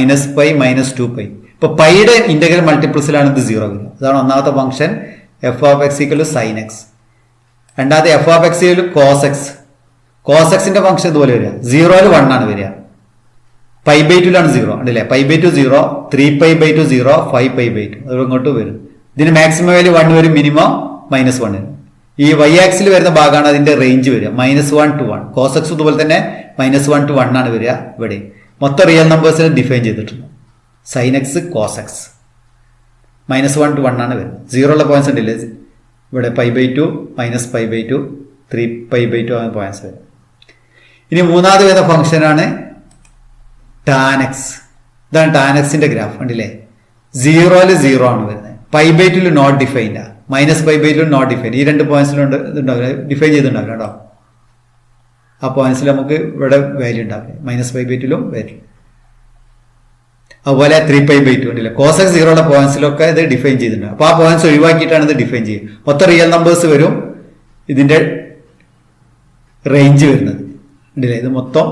Speaker 1: -2π. ഇപ്പൊ പൈയുടെ ഇന്റഗ്രൽ മൾട്ടിപ്പിൾസിലാണ് ഇത് 0 വരിക. അതാണ് ഒന്നാമത്തെ function F of X equal to sine X. രണ്ടാമത്തെ F of X equal to cos X. Cos എക്സിന്റെ ഫംഗ്ഷൻ ഇതുപോലെ വരിക, 0ൽ 1 ആണ് വരിക, π/2ലാണ് 0 ഉണ്ടല്ലേ, π/2 0, 3π/2 0, 5π/2 അത് ഇങ്ങോട്ട് വരും. ഇതിന് മാക്സിമം വാല്യൂ 1 വരും, മിനിമം -1 വരും. ഈ y ആക്സിൽ വരുന്ന ഭാഗമാണ് അതിന്റെ റേഞ്ച് വരിക, -1 to 1. കോസ് എക്സ് ഇതുപോലെ തന്നെ -1 to 1 ആണ് വരിക. ഇവിടെ മൊത്തം റിയൽ നമ്പേഴ്സിനെ ഡിഫൈൻ ചെയ്തിട്ടുണ്ട്. Sine x cos x -1 to 1 ആണ് വരുന്നത്. 0 ഉള്ള പോയിന്റ്സ് ഉണ്ടല്ലേ, ഇവിടെ π/2, -π/2, 3π/2 ആണ് പോയിന്റ്സ് വരും. ഇനി മൂന്നാമത് വരുന്ന ഫംഗ്ഷനാണ് ടാൻ എക്സ്. ഇതാണ് ടാൻ എക്സിന്റെ ഗ്രാഫ്. കണ്ടില്ലേ, 0ൽ 0 ആണ് വരുന്നത്, π/2 നോട്ട് ഡിഫൈൻഡ്, -π/2 നോട്ട് ഡിഫൈൻഡ്. ഈ രണ്ട് പോയിന്റ്സിലുണ്ട് ഇതുണ്ടാവില്ല, ഡിഫൈൻ ചെയ്തിട്ടുണ്ടാവില്ല കേട്ടോ. ആ പോയിന്റ്സിൽ നമുക്ക് ഇവിടെ വാല്യൂ ഉണ്ടാവില്ല, -π/2ലും വാല്യൂ. അതുപോലെ 3π/2 ഉണ്ടല്ലേ, കോസ് എക്സ് 0 ഉള്ള പോയിന്റ്സിലൊക്കെ ഇത് ഡിഫൈൻ ചെയ്തിട്ടുണ്ട്. അപ്പൊ ആ പോയിന്റ്സ് ഒഴിവാക്കിയിട്ടാണ് ഇത് ഡിഫൈൻ ചെയ്യുക. മൊത്തം റിയൽ നമ്പേഴ്സ് വരും, ഇതിന്റെ റേഞ്ച് വരുന്നത് ഉണ്ടല്ലേ, ഇത് മൊത്തം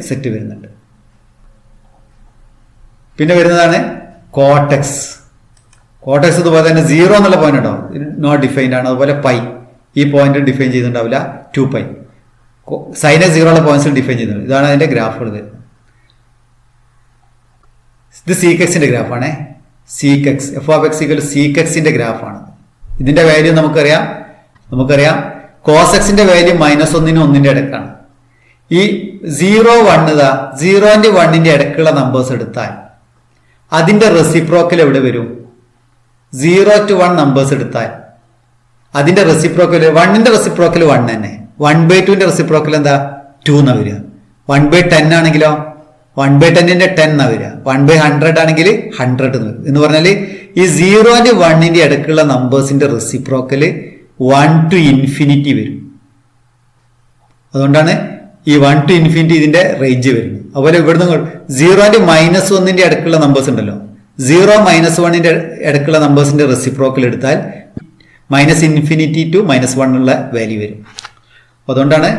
Speaker 1: സെറ്റ് വരുന്നുണ്ട്. പിന്നെ വരുന്നതാണ് കോട്ടെക്സ്. കോട്ടെക്സ് ഇതുപോലെ തന്നെ 0 എന്നുള്ള പോയിന്റ് ഉണ്ടാവും, നോട്ട് ഡിഫൈൻഡ് ആണ്. അതുപോലെ പൈ ഈ പോയിന്റ് ഡിഫൈൻ ചെയ്തിട്ടുണ്ടാവില്ല, 2π. സൈൻ എക്സ് 0 ഉള്ള പോയിന്റ്സിൽ ഡിഫൈൻ ചെയ്തിട്ടുണ്ട്. ഇതാണ് അതിന്റെ ഗ്രാഫുകൾ വരുന്നത്. ഇത് സീക്കെക്സിന്റെ ഗ്രാഫാണ്. സീക്കെക്സ് എഫ് ഓഫ് എക്സ് ഈക്വൽ സീക്കെക്സിന്റെ ഗ്രാഫാണ്. ഇതിന്റെ വാല്യൂ നമുക്കറിയാം കോസ് എക്സിന്റെ വാല്യൂ -1നും 1ന്റെ ഇടക്കാണ്. ഈ 0 1 ഇതാ 0ന്റെ 1ന്റെ ഇടക്കുള്ള നമ്പേഴ്സ് എടുത്താൽ അതിന്റെ റെസിപ്രോക്കൽ എവിടെ വരും? 0 to 1 നമ്പേഴ്സ് എടുത്താൽ അതിന്റെ റെസിപ്രോക്കൽ 1ന്റെ റെസിപ്രോക്കൽ 1 തന്നെ, 1/2ന്റെ റെസിപ്രോക്കൽ എന്താ 2 എന്നാ വരിക. 1/10 ആണെങ്കിലോ 1/10ന്റെ 10 എന്നാ വരിക. 1/100 ആണെങ്കിൽ 100 എന്ന് പറഞ്ഞാൽ ഈ 0ന്റെ 1ന്റെ ഇടക്കുള്ള നമ്പേഴ്സിന്റെ റെസിപ്രോക്കല് 1 to infinity വരും. അതുകൊണ്ടാണ് ഈ 1 to infinity ഇതിന്റെ റേഞ്ച് വരുന്നത്. അതുപോലെ ഇവിടുന്ന് 0ന്റെ -1ന്റെ ഇടക്കുള്ള നമ്പേഴ്സ് ഉണ്ടല്ലോ, 0 -1ന്റെ ഇടക്കുള്ള നമ്പേഴ്സിന്റെ റെസിപ്രോക്കൽ എടുത്താൽ -infinity to -1 ഉള്ള വാല്യൂ വരും. അതുകൊണ്ടാണ്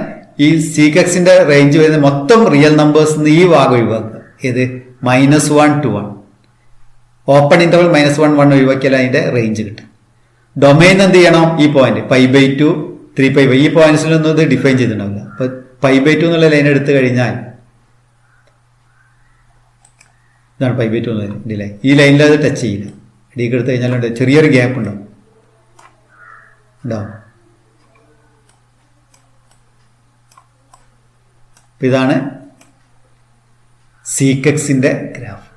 Speaker 1: ഈ സീക്കെക്സിന്റെ റേഞ്ച് വരുന്നത് മൊത്തം റിയൽ നമ്പേഴ്സ് ഈ ഭാഗം ഒഴിവാക്കുക. ഏത് -1 to 1, ഓപ്പൺ ഇന്റർവൽ -1 1 ഒഴിവാക്കിയാൽ അതിന്റെ റേഞ്ച് കിട്ടും. ഡൊമൈൻ എന്ത് ചെയ്യണം? ഈ പോയിന്റ് π/2 3π, ഈ പോയിന്റ്സിലൊന്നും ഇത് ഡിഫൈൻ ചെയ്തിട്ടുണ്ടാവില്ല. അപ്പൊ π/2 എന്നുള്ള ലൈൻ എടുത്തു കഴിഞ്ഞാൽ ഇതാണ് π/2 എന്നുള്ള ലൈൻ. ഈ ലൈനിൽ അത് ടച്ച് ചെയ്യില്ല. ഇടയ്ക്ക് എടുത്തു കഴിഞ്ഞാൽ ചെറിയൊരു ഗ്യാപ്പ് ഉണ്ടാവും. ഇതാണ് സീക്കെക്സിന്റെ ഗ്രാഫ്.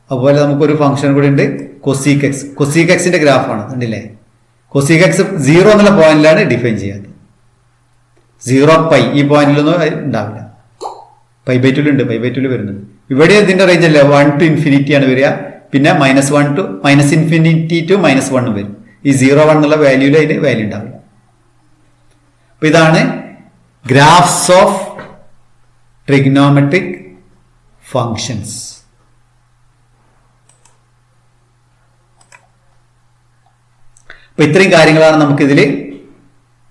Speaker 1: അതുപോലെ നമുക്കൊരു ഫംഗ്ഷൻ കൂടി ഉണ്ട്, കൊസീക്കെക്സ്. കൊസീക്കെക്സിന്റെ ഗ്രാഫാണ്. കണ്ടില്ലേ, കൊസീക്കെക്സ് 0 എന്നുള്ള പോയിന്റിലാണ് ഡിഫൈൻ ചെയ്യാറ്. 0π ഈ പോയിന്റിലൊന്നും ഉണ്ടാവില്ല, π/2 π/2 വരുന്നുണ്ട്. ഇവിടെ ഇതിന്റെ റേഞ്ച് അല്ല, 1 to infinity ആണ് വരിക. പിന്നെ -1 to -infinity to -1 വരും. ഈ 0 1 എന്നുള്ള വാല്യൂല് അതിന് വാല്യൂ ഉണ്ടാവില്ല. അപ്പൊ ഇതാണ് ഗ്രാഫ്സ് ഓഫ് ട്രിഗ്നോമെട്രിക് ഫങ്ഷൻസ്. അപ്പൊ ഇത്രയും കാര്യങ്ങളാണ് നമുക്കിതിൽ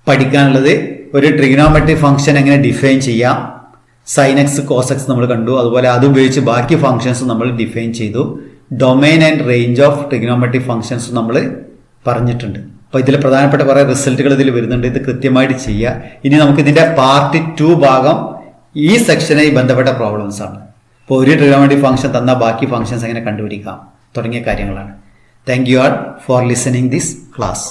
Speaker 1: പഠിക്കാനുള്ളത്. ഒരു ട്രിഗ്നോമെട്രിക് ഫംഗ്ഷൻ എങ്ങനെ ഡിഫൈൻ ചെയ്യാം, സൈൻ എക്സ് കോസ് എക്സ് നമ്മൾ കണ്ടു. അതുപോലെ അത് ഉപയോഗിച്ച് ബാക്കി ഫംഗ്ഷൻസ് നമ്മൾ ഡിഫൈൻ ചെയ്തു. Domain and range of trigonometric functions നമ്മൾ പറഞ്ഞിട്ടുണ്ട്. അപ്പോൾ ഇതിൽ പ്രധാനപ്പെട്ട കുറേ റിസൾട്ടുകൾ ഇതിൽ വരുന്നുണ്ട്. ഇത് കൃത്യമായിട്ട് ചെയ്യുക. ഇനി നമുക്ക് ഇതിന്റെ പാർട്ട് 2 ഭാഗം ഈ സെക്ഷനായി ബന്ധപ്പെട്ട പ്രോബ്ലംസ് ആണ്. ഇപ്പോൾ ഒരു ട്രിഗണോമെട്രിക് ഫംഗ്ഷൻ തന്നാൽ ബാക്കി ഫംഗ്ഷൻസ് എങ്ങനെ കണ്ടുപിടിക്കാം തുടങ്ങിയ കാര്യങ്ങളാണ്. Thank you all for listening this class.